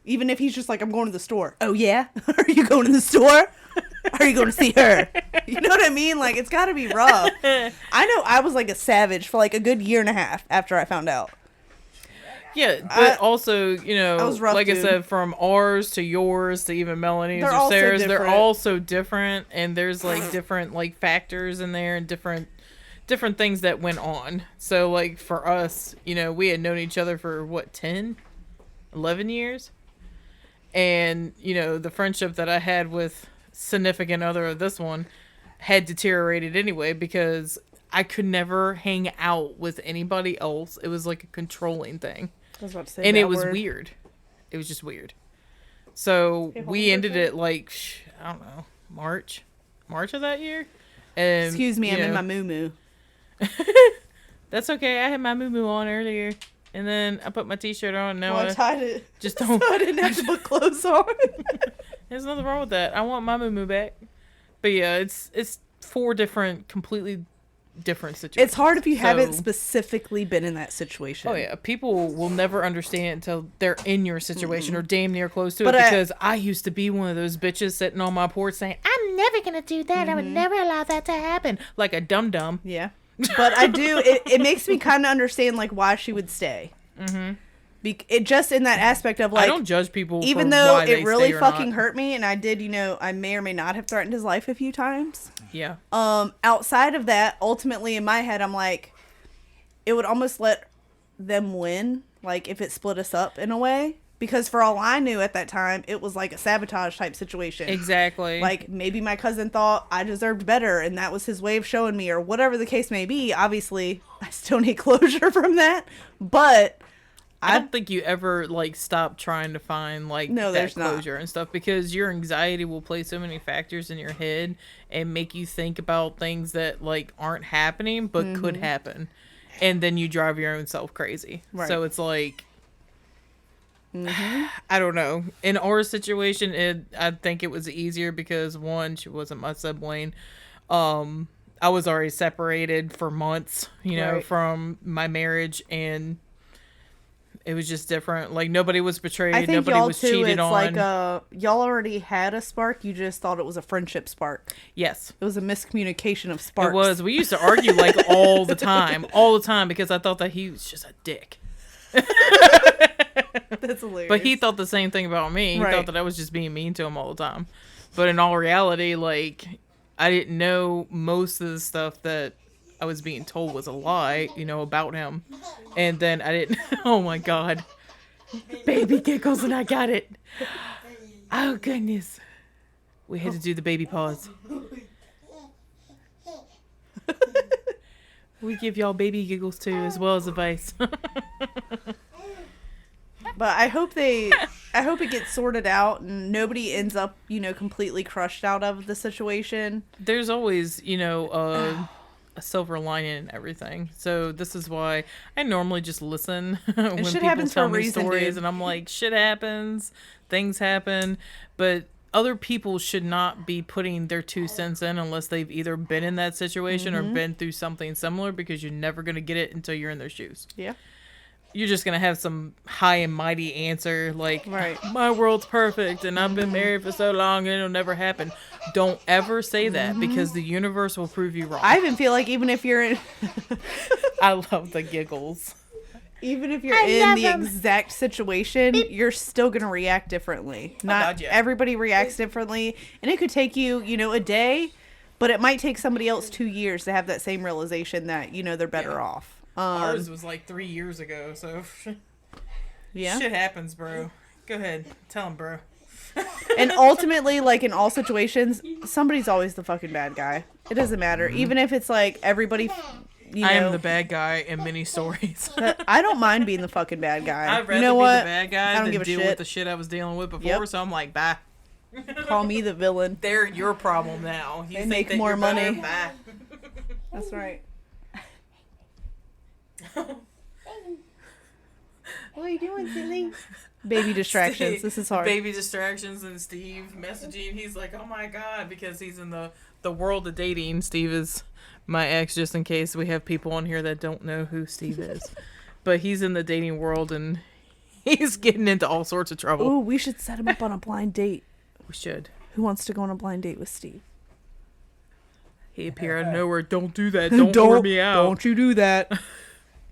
Speaker 2: Even if he's just like, I'm going to the store. Oh, yeah? Are you going to the store? Are you going to see her? You know what I mean? Like, it's got to be rough. I know I was like a savage for like a good year and a half after I found out.
Speaker 3: Yeah, but also,
Speaker 2: I was rough,
Speaker 3: like
Speaker 2: dude.
Speaker 3: I said, from ours to yours to even Melanie's
Speaker 2: They're
Speaker 3: or
Speaker 2: all so
Speaker 3: Sarah's, they're
Speaker 2: different.
Speaker 3: all so different, and there's like different like factors in there and different things that went on. So like for us, we had known each other for what, 10, 11 years, and the friendship that I had with significant other of this one had deteriorated anyway, because I could never hang out with anybody else. It was like a controlling thing.
Speaker 2: I was about to say
Speaker 3: And
Speaker 2: that
Speaker 3: it was
Speaker 2: word.
Speaker 3: weird. It was just weird. So we ended it like, I don't know, March of that year. And,
Speaker 2: Excuse me, I'm in my moo-moo.
Speaker 3: That's okay. I had my moo-moo on earlier. And then I put my t-shirt on. Now
Speaker 2: I tied it.
Speaker 3: just don't.
Speaker 2: So I didn't have to put clothes on.
Speaker 3: There's nothing wrong with that. I want my moo-moo back. But yeah, it's 4 completely different situations.
Speaker 2: It's hard if you haven't specifically been in that situation.
Speaker 3: Oh yeah, people will never understand until they're in your situation or damn near close to
Speaker 2: But
Speaker 3: it. Because I used to be one of those bitches sitting on my porch saying, "I'm never gonna do that. I would never allow that to happen," like a dum-dum.
Speaker 2: Yeah. But I do. It makes me kind of understand like why she would stay. Mm-hmm. It just in that aspect of like,
Speaker 3: I don't judge people,
Speaker 2: even
Speaker 3: for
Speaker 2: though
Speaker 3: why
Speaker 2: it
Speaker 3: they
Speaker 2: really
Speaker 3: stay or
Speaker 2: fucking
Speaker 3: not.
Speaker 2: hurt me, and I did. I may or may not have threatened his life a few times.
Speaker 3: Yeah.
Speaker 2: Outside of that, ultimately in my head, I'm like, it would almost let them win, like if it split us up in a way. Because for all I knew at that time, it was like a sabotage type situation.
Speaker 3: Exactly.
Speaker 2: Like maybe my cousin thought I deserved better, and that was his way of showing me, or whatever the case may be. Obviously, I still need closure from that, but
Speaker 3: I don't think you ever like stop trying to find like that closure and stuff, because your anxiety will play so many factors in your head and make you think about things that like aren't happening but could happen, and then you drive your own self crazy.
Speaker 2: Right.
Speaker 3: So it's like, I don't know. In our situation, I think it was easier because one, she wasn't my sibling. I was already separated for months, from my marriage, and it was just different. Like nobody was betrayed,
Speaker 2: I think
Speaker 3: nobody
Speaker 2: y'all
Speaker 3: was
Speaker 2: too,
Speaker 3: cheated
Speaker 2: it's
Speaker 3: on.
Speaker 2: like y'all already had a spark. You just thought it was a friendship spark.
Speaker 3: Yes.
Speaker 2: It was a miscommunication of sparks.
Speaker 3: It was. We used to argue like all the time, because I thought that he was just a dick.
Speaker 2: That's hilarious.
Speaker 3: But he thought the same thing about me. He thought that I was just being mean to him all the time. But in all reality, like, I didn't know most of the stuff that I was being told was a lie, about him. And then I didn't, oh my God. Baby giggles and I got it. Oh goodness. We had to do the baby pause. We give y'all baby giggles too, as well as advice.
Speaker 2: But I hope it gets sorted out and nobody ends up, completely crushed out of the situation.
Speaker 3: There's always, a silver lining in everything. So this is why I normally just listen when
Speaker 2: shit
Speaker 3: people
Speaker 2: happens for
Speaker 3: tell
Speaker 2: a
Speaker 3: me
Speaker 2: reason,
Speaker 3: stories,
Speaker 2: dude.
Speaker 3: and I'm like, shit happens, things happen, but other people should not be putting their 2 cents in unless they've either been in that situation or been through something similar, because you're never going to get it until you're in their shoes.
Speaker 2: Yeah.
Speaker 3: You're just going to have some high and mighty answer like,
Speaker 2: Right.
Speaker 3: my world's perfect and I've been married for so long and it'll never happen. Don't ever say that because the universe will prove you wrong.
Speaker 2: I even feel like even if you're in...
Speaker 3: I love the giggles.
Speaker 2: Even if you're in the exact situation, you're still going to react differently. Not everybody reacts differently. And it could take you, a day, but it might take somebody else 2 years to have that same realization that, they're better off.
Speaker 3: Ours was like 3 years ago, so
Speaker 2: yeah.
Speaker 3: Shit happens, bro. Go ahead. Tell him, bro.
Speaker 2: And ultimately, like in all situations, somebody's always the fucking bad guy. It doesn't matter. Even if it's like everybody...
Speaker 3: I am the bad guy in many stories.
Speaker 2: I don't mind being the fucking bad guy.
Speaker 3: I'd rather be the bad guy than deal with the shit I was dealing with before, so I'm like, bye.
Speaker 2: Call me the villain.
Speaker 3: They're your problem now.
Speaker 2: They make more money. Bye. That's right. What are you doing, silly? Baby distractions.
Speaker 3: Steve,
Speaker 2: this is hard.
Speaker 3: Baby distractions and Steve messaging. He's like, oh my God, because he's in the world of dating. Steve is my ex, just in case we have people on here that don't know who Steve is. But he's in the dating world and he's getting into all sorts of trouble.
Speaker 2: Ooh, we should set him up on a blind date.
Speaker 3: We should.
Speaker 2: Who wants to go on a blind date with Steve?
Speaker 3: He appeared out of nowhere. Don't do that. Don't lure me out.
Speaker 2: Don't you do that.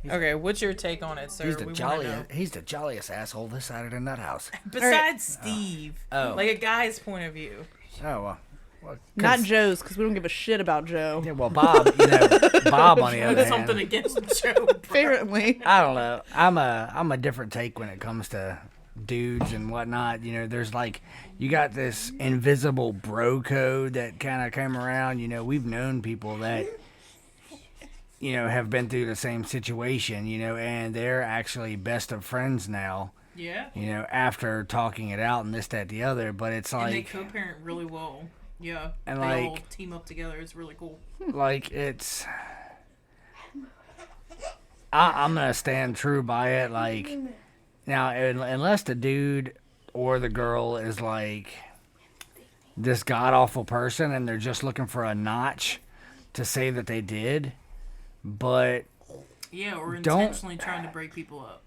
Speaker 3: Okay, what's your take on it, sir?
Speaker 1: He's the jolliest asshole this side of the nut house.
Speaker 3: Besides Steve. Like a guy's point of view.
Speaker 1: Oh,
Speaker 2: not Joe's, because we don't give a shit about Joe.
Speaker 1: Yeah, well, Bob, Bob on the other hand.
Speaker 3: Something against Joe,
Speaker 2: apparently.
Speaker 1: I don't know. I'm a different take when it comes to dudes and whatnot. There's like, you got this invisible bro code that kind of came around. We've known people that, have been through the same situation, and they're actually best of friends now.
Speaker 3: Yeah.
Speaker 1: After talking it out and this, that, the other. But it's like...
Speaker 3: And they co-parent really well. Yeah.
Speaker 1: And
Speaker 3: they all team up together. It's really cool.
Speaker 1: Like, it's... I'm going to stand true by it. Like, now, unless the dude or the girl is like this god-awful person and they're just looking for a notch to say that they did... But
Speaker 3: yeah, or intentionally trying to break people up.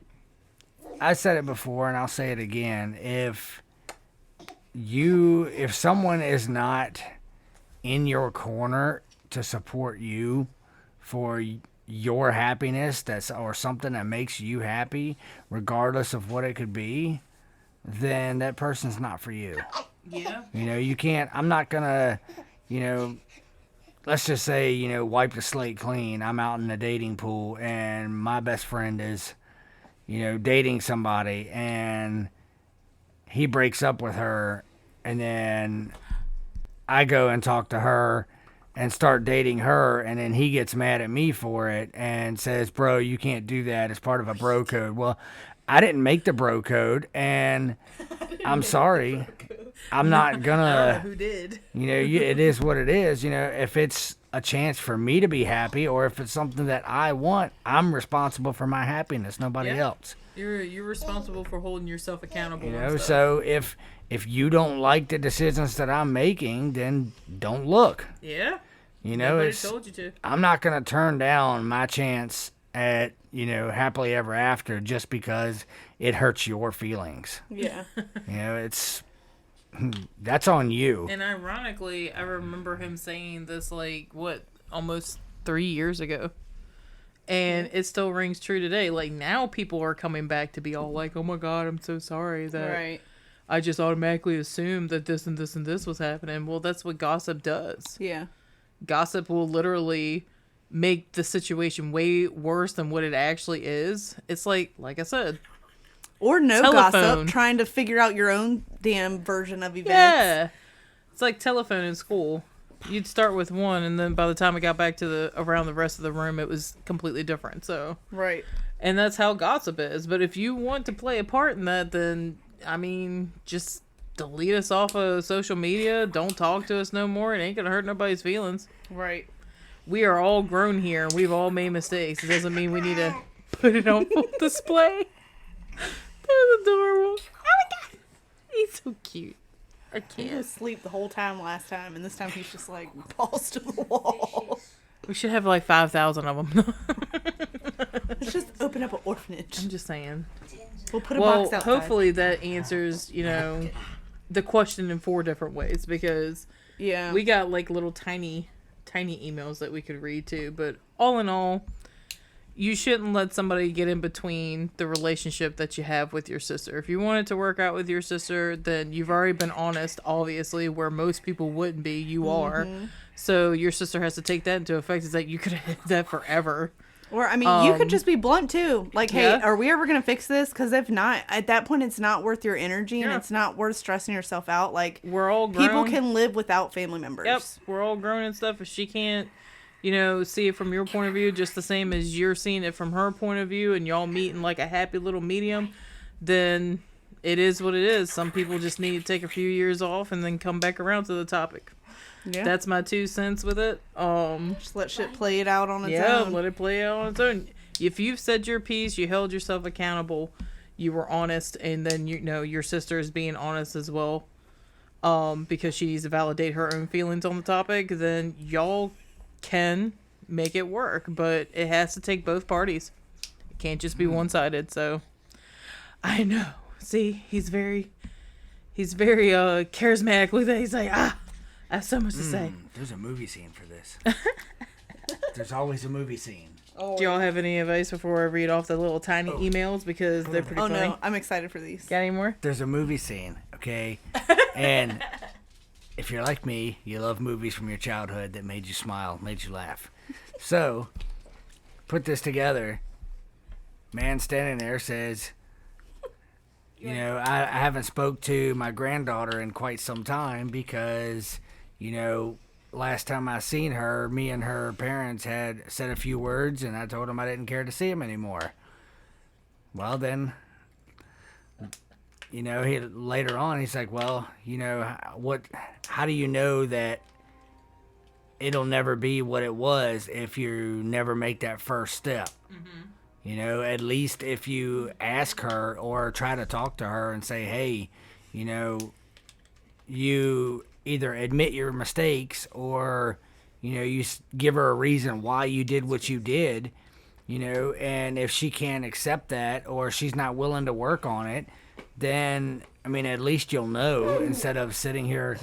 Speaker 1: I said it before and I'll say it again. If someone is not in your corner to support you for your happiness, or something that makes you happy, regardless of what it could be, then that person's not for you.
Speaker 3: Yeah.
Speaker 1: You can't, I'm not gonna, let's just say, wipe the slate clean. I'm out in the dating pool and my best friend is, dating somebody and he breaks up with her and then I go and talk to her and start dating her and then he gets mad at me for it and says, bro, you can't do that. It's part of a bro code. Well, I didn't make the bro code and I'm sorry. I'm not gonna.
Speaker 3: I don't know who did.
Speaker 1: It is what it is. If it's a chance for me to be happy, or if it's something that I want, I'm responsible for my happiness. Nobody else.
Speaker 3: You're responsible for holding yourself accountable.
Speaker 1: So if you don't like the decisions that I'm making, then don't look.
Speaker 3: Yeah.
Speaker 1: Nobody
Speaker 3: told you to.
Speaker 1: I'm not gonna turn down my chance at happily ever after just because it hurts your feelings.
Speaker 2: Yeah.
Speaker 1: That's on you.
Speaker 3: And ironically, I remember him saying this almost 3 years ago. And it still rings true today. Like, now people are coming back to be all like, oh my God, I'm so sorry that I just automatically assumed that this and this and this was happening. Well, that's what gossip does.
Speaker 2: Yeah.
Speaker 3: Gossip will literally make the situation way worse than what it actually is. It's like I said,
Speaker 2: or no
Speaker 3: telephone.
Speaker 2: Gossip, trying to figure out your own damn version of events.
Speaker 3: Yeah. It's like telephone in school. You'd start with one, and then by the time it got back to around the rest of the room, it was completely different. So
Speaker 2: right.
Speaker 3: And that's how gossip is. But if you want to play a part in that, then, just delete us off of social media. Don't talk to us no more. It ain't going to hurt nobody's feelings.
Speaker 2: Right.
Speaker 3: We are all grown here, and we've all made mistakes. It doesn't mean we need to put it on full display. That's adorable. Oh my God. He's so cute. I can't.
Speaker 2: He was asleep the whole time last time, and this time he's just like balls to the wall.
Speaker 3: We should have 5,000 of them.
Speaker 2: Let's just open up an orphanage.
Speaker 3: I'm just saying.
Speaker 2: We'll put a box outside.
Speaker 3: Hopefully that answers, the question in 4 different ways, because
Speaker 2: Yeah.
Speaker 3: We got like little tiny emails that we could read too. But all in all, you shouldn't let somebody get in between the relationship that you have with your sister. If you want it to work out with your sister, then you've already been honest, obviously, where most people wouldn't be. You are. So your sister has to take that into effect. Is that you could have hid that forever.
Speaker 2: Or, I mean, you could just be blunt, too. Like, hey, are we ever going to fix this? Because if not, at that point, it's not worth your energy, and it's not worth stressing yourself out. Like,
Speaker 3: we're all grown.
Speaker 2: People can live without family members.
Speaker 3: Yep, we're all grown and stuff. If she can't, see it from your point of view, just the same as you're seeing it from her point of view, and y'all meet in, like, a happy little medium, then it is what it is. Some people just need to take a few years off and then come back around to the topic. Yeah. That's my 2 cents with it.
Speaker 2: Just let shit play it out on its own.
Speaker 3: Yeah, let it play out on its own. If you've said your piece, you held yourself accountable, you were honest, and then your sister is being honest as well, because she needs to validate her own feelings on the topic, then y'all can make it work, but it has to take both parties. It can't just be one-sided. So I know. See, he's very charismatic. Look at that. He's like, I have so much to say.
Speaker 1: There's a movie scene for this. There's always a movie scene.
Speaker 3: Do y'all have any advice before I read off the little tiny emails, because they're pretty funny?
Speaker 2: No, I'm excited for these.
Speaker 3: Got any more?
Speaker 1: There's a movie scene, okay? And if you're like me, you love movies from your childhood that made you smile, made you laugh. So, put this together. Man standing there says, I haven't spoke to my granddaughter in quite some time because, last time I seen her, me and her parents had said a few words, and I told them I didn't care to see him anymore. Well, then, later on, he's like, well, how do you know that it'll never be what it was if you never make that first step? Mm-hmm. At least if you ask her or try to talk to her and say, hey, you either admit your mistakes or, you give her a reason why you did what you did, and if she can't accept that or she's not willing to work on it, then, at least you'll know instead of sitting here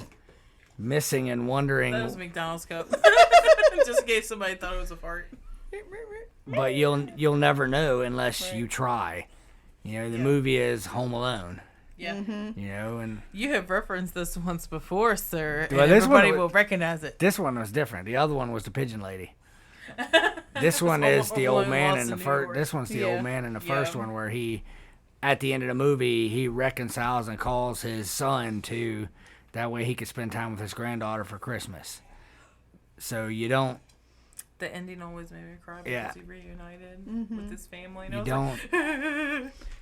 Speaker 1: missing and wondering.
Speaker 3: That was a McDonald's cup. Just in case somebody thought it was a fart.
Speaker 1: But you'll never know unless you try. The movie is Home Alone.
Speaker 3: Yeah.
Speaker 2: Mm-hmm.
Speaker 1: And
Speaker 3: you have referenced this once before, sir.
Speaker 1: Well,
Speaker 3: and everybody will recognize it.
Speaker 1: This one was different. The other one was the pigeon lady. This one is the old man in the first. This one's the old man in the first one, where he, at the end of the movie, he reconciles and calls his son to, that way he could spend time with his granddaughter for Christmas. So you don't.
Speaker 3: The ending always made me cry because he reunited with his family. And
Speaker 1: you don't.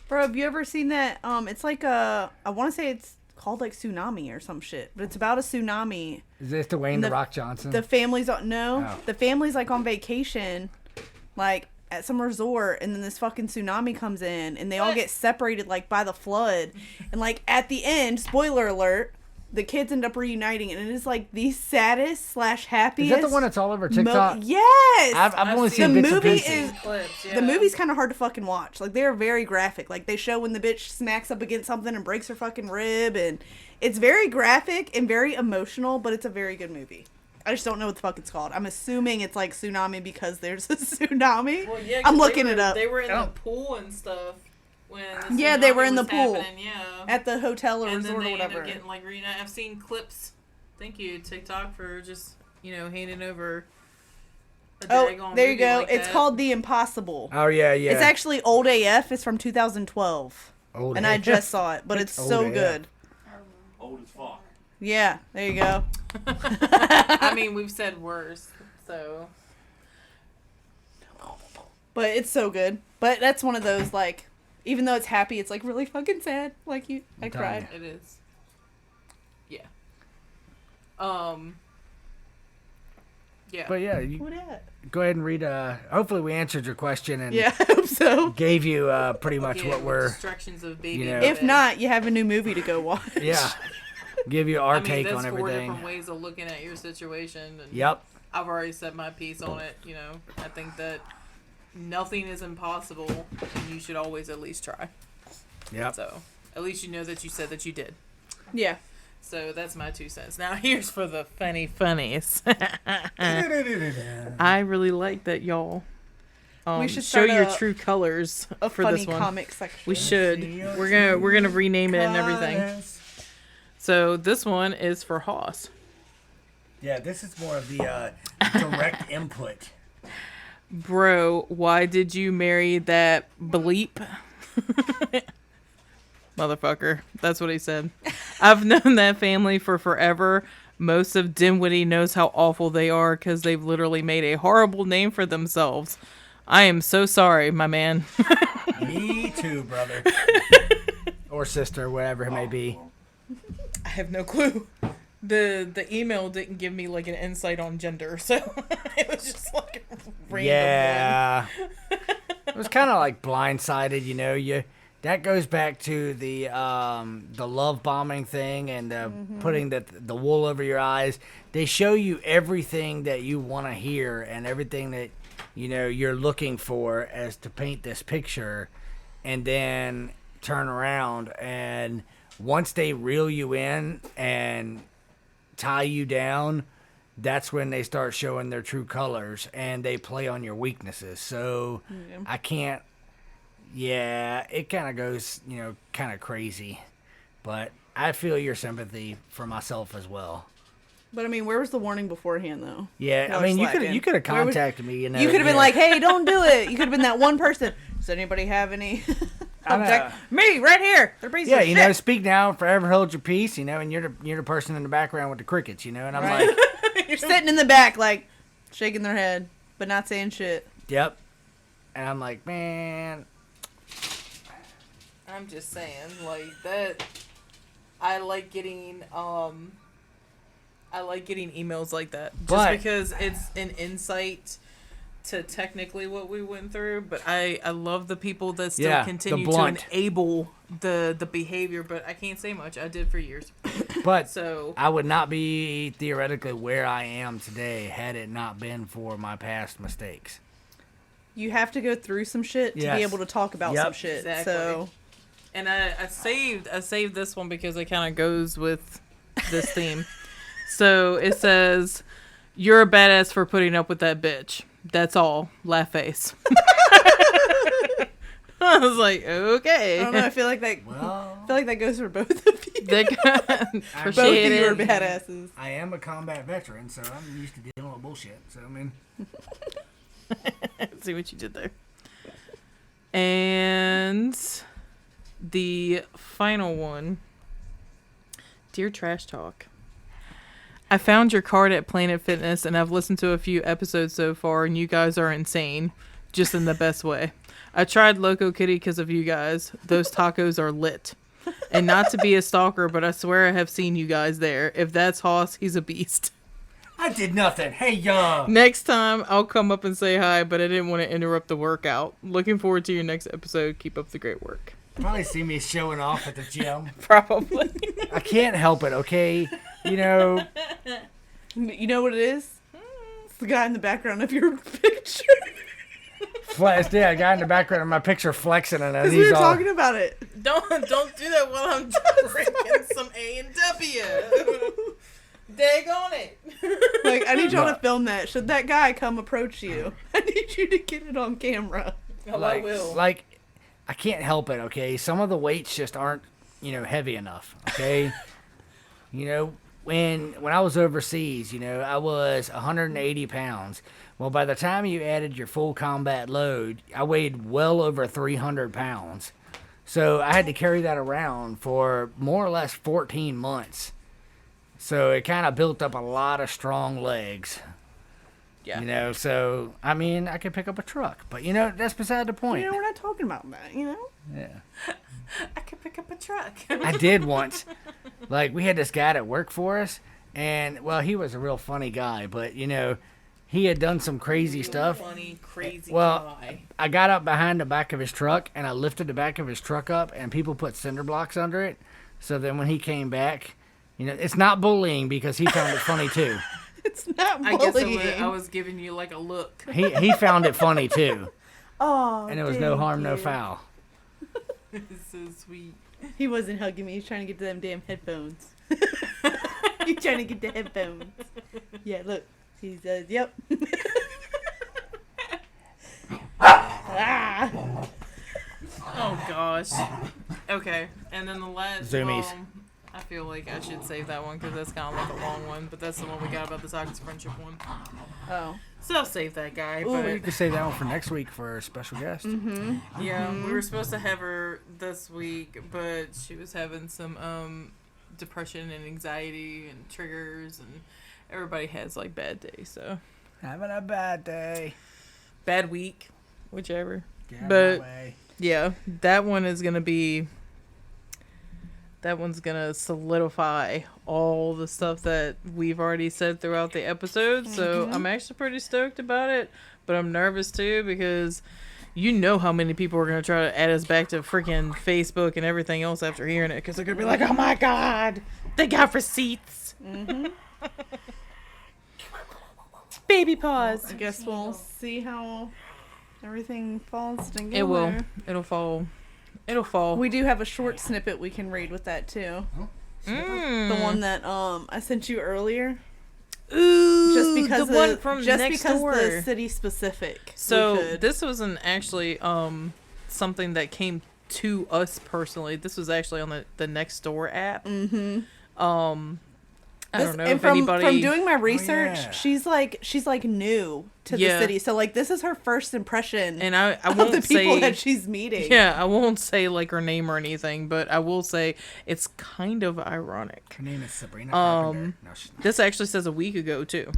Speaker 2: Bro, have you ever seen that? It's like I want to say it's called like Tsunami or some shit, but it's about a tsunami.
Speaker 1: Is this Dwayne The Rock Johnson?
Speaker 2: The family's the family's like on vacation, like at some resort, and then this fucking tsunami comes in, and they all get separated like by the flood, and like at the end, spoiler alert, the kids end up reuniting, and it is like the saddest / happiest.
Speaker 1: Is that the one that's all over TikTok?
Speaker 2: Yes,
Speaker 1: I've only seen bits and pieces.
Speaker 2: The movie's kind of hard to fucking watch. Like, they're very graphic. Like, they show when the bitch smacks up against something and breaks her fucking rib, and it's very graphic and very emotional, but it's a very good movie. I just don't know what the fuck it's called. I'm assuming it's like Tsunami because there's a tsunami.
Speaker 3: Well, yeah,
Speaker 2: I'm looking it up.
Speaker 3: They were in the pool and stuff. When
Speaker 2: they were in the pool.
Speaker 3: Yeah.
Speaker 2: At the hotel or resort or whatever.
Speaker 3: And then they ended up getting like reunited. I've seen clips. Thank you, TikTok, for just, handing over a daggone
Speaker 2: there you go.
Speaker 3: Like
Speaker 2: it's
Speaker 3: that.
Speaker 2: called The Impossible.
Speaker 1: Oh, yeah.
Speaker 2: It's actually old AF. It's from 2012.
Speaker 1: Old
Speaker 2: and
Speaker 1: AF.
Speaker 2: I just saw it, but it's so good.
Speaker 4: Old as fuck.
Speaker 2: Yeah, there you go.
Speaker 3: I mean, we've said worse, so.
Speaker 2: But it's so good. But that's one of those, like, even though it's happy, it's like really fucking sad. Like, I cried.
Speaker 3: It is. Yeah. Yeah.
Speaker 1: But yeah, go ahead and read. Hopefully, we answered your question and
Speaker 2: I hope so.
Speaker 1: Gave you pretty much what we're.
Speaker 3: Instructions of baby.
Speaker 2: If not, you have a new movie to go watch.
Speaker 1: Yeah. Give you our take on
Speaker 3: that's
Speaker 1: everything.
Speaker 3: 4 different ways of looking at your situation. And
Speaker 1: yep.
Speaker 3: I've already said my piece on it. I think that nothing is impossible, and you should always at least try.
Speaker 1: Yep.
Speaker 3: So at least you know that you said that you did.
Speaker 2: Yeah.
Speaker 3: So that's my 2 cents. Now here's for the funnies. I really like that y'all
Speaker 2: we should
Speaker 3: show
Speaker 2: start
Speaker 3: your true colors
Speaker 2: a
Speaker 3: for
Speaker 2: funny
Speaker 3: this one.
Speaker 2: comic section.
Speaker 3: We should. We're gonna rename it and everything. So this one is for Hoss.
Speaker 1: Yeah, this is more of the direct input.
Speaker 3: Bro, why did you marry that bleep? Motherfucker. That's what he said. I've known that family for forever. Most of Dinwiddie knows how awful they are because they've literally made a horrible name for themselves. I am so sorry, my man.
Speaker 1: Me too, brother. Or sister, whatever it may be.
Speaker 3: I have no clue. The email didn't give me like an insight on gender, so it was just like a random
Speaker 1: Yeah. It was kind of like blindsided, you know. That goes back to the love bombing thing and putting the wool over your eyes. They show you everything that you want to hear and everything that you're looking for as to paint this picture, and then turn around and once they reel you in and tie you down, that's when they start showing their true colors and they play on your weaknesses. So I can't. Yeah, it kind of goes, kind of crazy. But I feel your sympathy for myself as well.
Speaker 2: But I mean, where was the warning beforehand, though?
Speaker 1: Yeah, I mean, you could have contacted me.
Speaker 2: You could have been like, "Hey, don't do it." You could have been that one person. Does anybody have any? Me, right here. They're pieces of shit.
Speaker 1: Speak now, forever hold your peace. And you're the person in the background with the crickets. And I'm like,
Speaker 2: you're sitting in the back, like shaking their head, but not saying shit.
Speaker 1: Yep. And I'm like, man.
Speaker 3: I'm just saying, like that. I like getting emails like that just because it's an insight to technically what we went through. But I love the people that still continue to enable the behavior. But I can't say much. I did for years.
Speaker 1: But
Speaker 3: so
Speaker 1: I would not be theoretically where I am today had it not been for my past mistakes.
Speaker 2: You have to go through some shit to be able to talk about some shit.
Speaker 3: Exactly.
Speaker 2: So.
Speaker 3: And I saved this one because it kind of goes with this theme. So it says, "You're a badass for putting up with that bitch. That's all. Laugh face." I was like, okay.
Speaker 2: I don't know. I feel like that goes for both of you. Both of you are badasses.
Speaker 1: I am a combat veteran, so I'm used to dealing with bullshit. So I mean,
Speaker 3: see what you did there. And the final one. Dear Trash Talk, I found your card at Planet Fitness and I've listened to a few episodes so far and you guys are insane. Just in the best way. I tried Loco Kitty because of you guys. Those tacos are lit. And not to be a stalker, but I swear I have seen you guys there. If that's Hoss, he's a beast.
Speaker 1: I did nothing. Hey, y'all.
Speaker 3: Next time, I'll come up and say hi, but I didn't want to interrupt the workout. Looking forward to your next episode. Keep up the great work.
Speaker 1: Probably see me showing off at the gym.
Speaker 3: Probably.
Speaker 1: I can't help it, okay?
Speaker 2: You know what it is? It's the guy in the background of your picture.
Speaker 1: Yeah, a guy in the background of my picture flexing and
Speaker 2: because we were talking about it.
Speaker 3: Don't do that while I'm drinking some A&W. Dag on it.
Speaker 2: Like, I need y'all to film that. Should that guy come approach you, I need you to get it on camera.
Speaker 3: Oh, I will.
Speaker 1: Like, I can't help it, okay? Some of the weights just aren't, heavy enough, okay? When I was overseas, I was 180 pounds. Well, by the time you added your full combat load, I weighed well over 300 pounds. So I had to carry that around for more or less 14 months. So it kind of built up a lot of strong legs.
Speaker 3: Yeah.
Speaker 1: So, I mean, I could pick up a truck. But, that's beside the point.
Speaker 2: We're not talking about that,
Speaker 1: Yeah.
Speaker 3: I could pick up a truck.
Speaker 1: I did once. Like, we had this guy that worked for us. And, well, he was a real funny guy. But, he had done some crazy stuff.
Speaker 3: Funny, crazy
Speaker 1: guy. I got up behind the back of his truck. And I lifted the back of his truck up. And people put cinder blocks under it. So then when he came back, it's not bullying because he found it funny, too.
Speaker 2: It's not bullying.
Speaker 3: I guess I was giving you like a look.
Speaker 1: He found it funny too.
Speaker 2: Oh,
Speaker 1: and it was no harm, no foul.
Speaker 3: It's so sweet.
Speaker 2: He wasn't hugging me. He's trying to get to them damn headphones. He's trying to get the headphones. Yeah, look. He says, yep. Ah.
Speaker 3: Oh gosh. Okay, and then the last.
Speaker 1: Zoomies.
Speaker 3: I feel like I should save that one because that's kind of like a long one, but that's the one we got about the toxic friendship one.
Speaker 2: Oh.
Speaker 3: So I'll save that guy.
Speaker 1: Ooh,
Speaker 3: But
Speaker 1: we could save that one for next week for a special guest.
Speaker 3: yeah, we were supposed to have her this week, but she was having some depression and anxiety and triggers, and everybody has like bad days, so
Speaker 1: Having a bad day.
Speaker 3: bad week, whichever.
Speaker 1: Get out of
Speaker 3: But-
Speaker 1: my way.
Speaker 3: Yeah, that one is gonna be. That one's gonna solidify all the stuff that we've already said throughout the episode. So I'm actually pretty stoked about it, but I'm nervous too because you know how many people are gonna try to add us back to freaking Facebook and everything else after hearing it because they're gonna be like, "Oh my god, they got receipts." Baby paws.
Speaker 2: I guess we'll see how everything falls together.
Speaker 3: It will. It'll fall. It'll fall.
Speaker 2: We do have a short snippet we can read with that too. The one that I sent you earlier.
Speaker 3: Ooh,
Speaker 2: Just because
Speaker 3: the one from next door.
Speaker 2: the city specific.
Speaker 3: So this wasn't actually something that came to us personally. This was actually on the Nextdoor app. I don't know
Speaker 2: and
Speaker 3: if
Speaker 2: from
Speaker 3: anybody.
Speaker 2: doing my research,
Speaker 1: yeah.
Speaker 2: she's like new to
Speaker 3: Yeah.
Speaker 2: the city. So like this is her first impression
Speaker 3: and I
Speaker 2: of
Speaker 3: won't
Speaker 2: the people
Speaker 3: say.
Speaker 2: that she's meeting.
Speaker 3: Yeah, I won't say like her name or anything, but I will say it's kind of ironic.
Speaker 1: Her name is Sabrina Carpenter. No, she's not.
Speaker 3: This actually says a week ago too.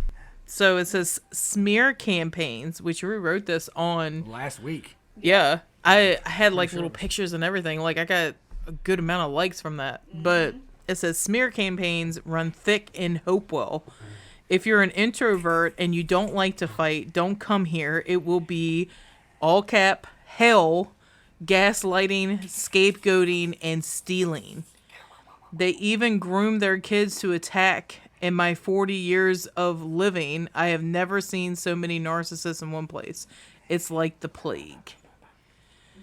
Speaker 3: So it says smear campaigns, which we wrote this on.
Speaker 1: Last week.
Speaker 3: Yeah, I had like
Speaker 1: sure
Speaker 3: little
Speaker 1: it was.
Speaker 3: pictures and everything. Like I got a good amount of likes from that. But it says smear campaigns run thick in Hopewell. If you're an introvert and you don't like to fight, don't come here. It will be all cap hell, gaslighting, scapegoating, and stealing. They even groom their kids to attack. In my 40 years of living, I have never seen so many narcissists in one place. It's like the plague.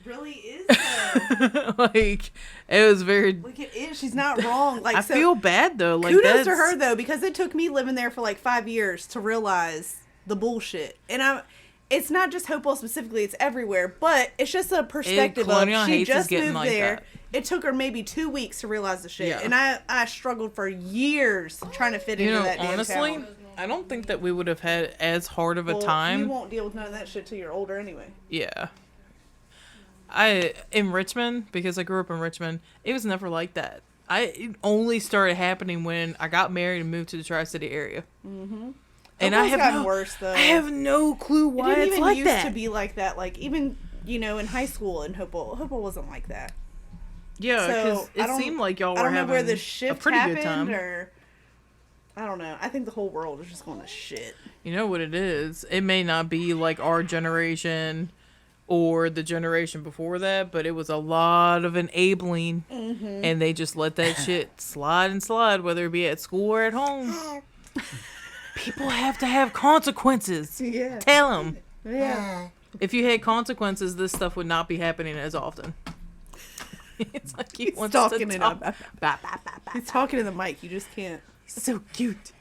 Speaker 2: Really is though.
Speaker 3: Like it was very.
Speaker 2: Like it is. She's not wrong. Like
Speaker 3: I
Speaker 2: so,
Speaker 3: feel bad though. Like
Speaker 2: kudos
Speaker 3: that's,
Speaker 2: to her though, because it took me living there for like 5 years to realize the bullshit. And it's not just Hopewell specifically; it's everywhere. But it's just a perspective of
Speaker 3: Colonial
Speaker 2: she
Speaker 3: Heights is
Speaker 2: just
Speaker 3: getting
Speaker 2: moved
Speaker 3: like
Speaker 2: there.
Speaker 3: that.
Speaker 2: It took her maybe 2 weeks to realize the shit,
Speaker 3: Yeah.
Speaker 2: and I struggled for years trying to fit
Speaker 3: You
Speaker 2: into
Speaker 3: know,
Speaker 2: that damn
Speaker 3: honestly,
Speaker 2: town.
Speaker 3: I don't think that we would have had as hard of a
Speaker 2: Well, you
Speaker 3: time.
Speaker 2: won't deal with none of that shit till you're older anyway.
Speaker 3: Yeah. In Richmond, because I grew up in Richmond, it was never like that. It only started happening when I got married and moved to the Tri-City area. Mm-hmm. And
Speaker 2: Hopewell's gotten worse though.
Speaker 3: I have no clue
Speaker 2: It
Speaker 3: why
Speaker 2: didn't
Speaker 3: it's
Speaker 2: even
Speaker 3: like
Speaker 2: used
Speaker 3: that.
Speaker 2: to be like that. Like even in high school in Hopewell wasn't like that.
Speaker 3: Yeah, because
Speaker 2: So, I
Speaker 3: it
Speaker 2: don't-
Speaker 3: seemed like y'all
Speaker 2: I
Speaker 3: were
Speaker 2: don't know
Speaker 3: having
Speaker 2: where the
Speaker 3: a
Speaker 2: shift
Speaker 3: pretty
Speaker 2: happened,
Speaker 3: good time.
Speaker 2: or I don't know. I think the whole world is just going to shit.
Speaker 3: You know what it is? It may not be like our generation or the generation before that, but it was a lot of enabling, and they just let that shit slide and slide, whether it be at school or at home. People have to have consequences.
Speaker 2: Yeah.
Speaker 3: Tell them.
Speaker 2: Yeah.
Speaker 3: If you had consequences, this stuff would not be happening as often. It's like he
Speaker 2: He's
Speaker 3: wants to
Speaker 2: talking in
Speaker 3: talk.
Speaker 2: a-
Speaker 3: Bah, bah, bah, bah.
Speaker 2: He's talking to the mic. You just can't.
Speaker 3: So cute.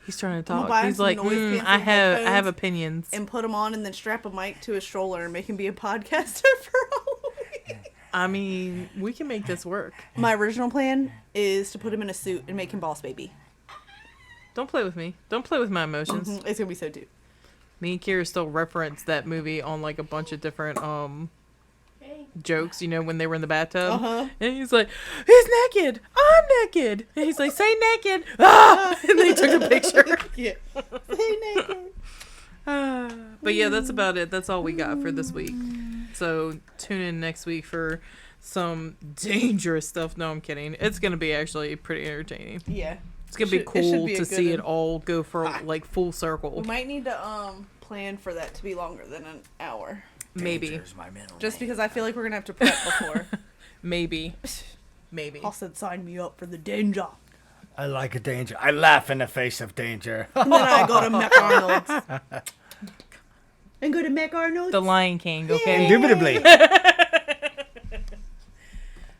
Speaker 3: He's trying to
Speaker 2: I'm gonna
Speaker 3: talk.
Speaker 2: buy him
Speaker 3: He's
Speaker 2: some
Speaker 3: like,
Speaker 2: noise canceling
Speaker 3: I have
Speaker 2: headphones
Speaker 3: opinions.
Speaker 2: and put him on, and then strap a mic to his stroller and make him be a podcaster for Halloween.
Speaker 3: I mean, we can make this work.
Speaker 2: My original plan is to put him in a suit and make him boss baby.
Speaker 3: Don't play with me. Don't play with my emotions.
Speaker 2: It's gonna be so cute.
Speaker 3: Me and Kira still reference that movie on like a bunch of different jokes, you know, when they were in the bathtub.
Speaker 2: Uh-huh.
Speaker 3: And he's like, he's naked. I'm naked. And he's like, say naked. Ah! And they took a picture.
Speaker 2: Yeah. Hey, naked.
Speaker 3: But yeah, that's about it. That's all we got for this week. So tune in next week for some dangerous stuff. No, I'm kidding. It's going to be actually pretty entertaining.
Speaker 2: Yeah.
Speaker 3: It's going to be
Speaker 2: It should
Speaker 3: cool
Speaker 2: be a
Speaker 3: to
Speaker 2: good
Speaker 3: see it
Speaker 2: one.
Speaker 3: all go for like full
Speaker 2: We
Speaker 3: circle.
Speaker 2: might need to plan for that to be longer than an hour.
Speaker 3: Maybe.
Speaker 1: Danger's my middle
Speaker 2: Just
Speaker 1: name.
Speaker 2: because I feel like we're gonna have to prep before.
Speaker 3: Maybe. Maybe.
Speaker 2: Paul said, "Sign me up for the danger."
Speaker 1: I like a danger. I laugh in the face of danger.
Speaker 2: And then I go to McDonald's. And go to McArnold's.
Speaker 3: The Lion King, okay?
Speaker 1: Indubitably.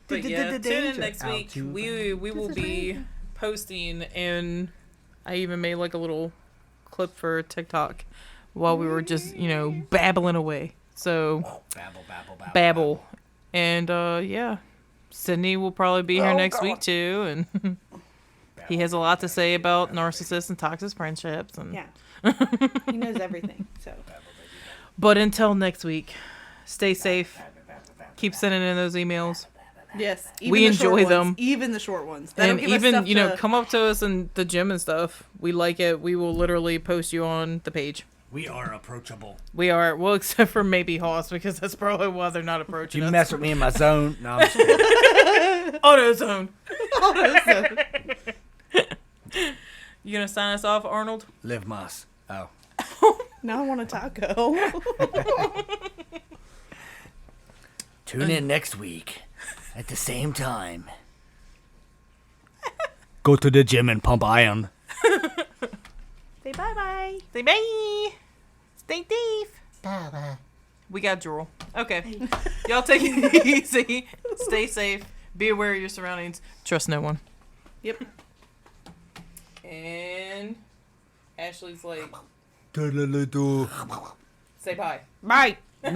Speaker 3: But yeah, tune in next week. We will be posting, and I even made like a little clip for TikTok while we were just, babbling away. So, babble. And yeah, Sydney will probably be here next week too, and he has a lot to say about narcissists and toxic friendships. And
Speaker 2: yeah, he knows everything. So,
Speaker 3: but until next week, stay safe. Keep sending in those emails.
Speaker 2: yes,
Speaker 3: We enjoy them.
Speaker 2: Even the short ones.
Speaker 3: And even, come up to us in the gym and stuff. We like it. We will literally post you on the page.
Speaker 1: We are approachable.
Speaker 3: We are. Well, except for maybe Hoss, because that's probably why they're not approaching
Speaker 1: You
Speaker 3: us.
Speaker 1: mess with me in my zone. No, I'm just kidding.
Speaker 3: AutoZone. You gonna sign us off, Arnold?
Speaker 1: Live Moss. Oh.
Speaker 2: Now I want a taco.
Speaker 1: Tune in next week at the same time. Go to the gym and pump iron.
Speaker 2: Say bye-bye.
Speaker 3: Say bye. Stay safe. Bye. We got Drool. Okay. Y'all take it easy. Stay safe. Be aware of your surroundings. Trust no one.
Speaker 2: Yep.
Speaker 3: And Ashley's like,
Speaker 1: Say
Speaker 3: say bye.
Speaker 2: Bye.
Speaker 3: I'm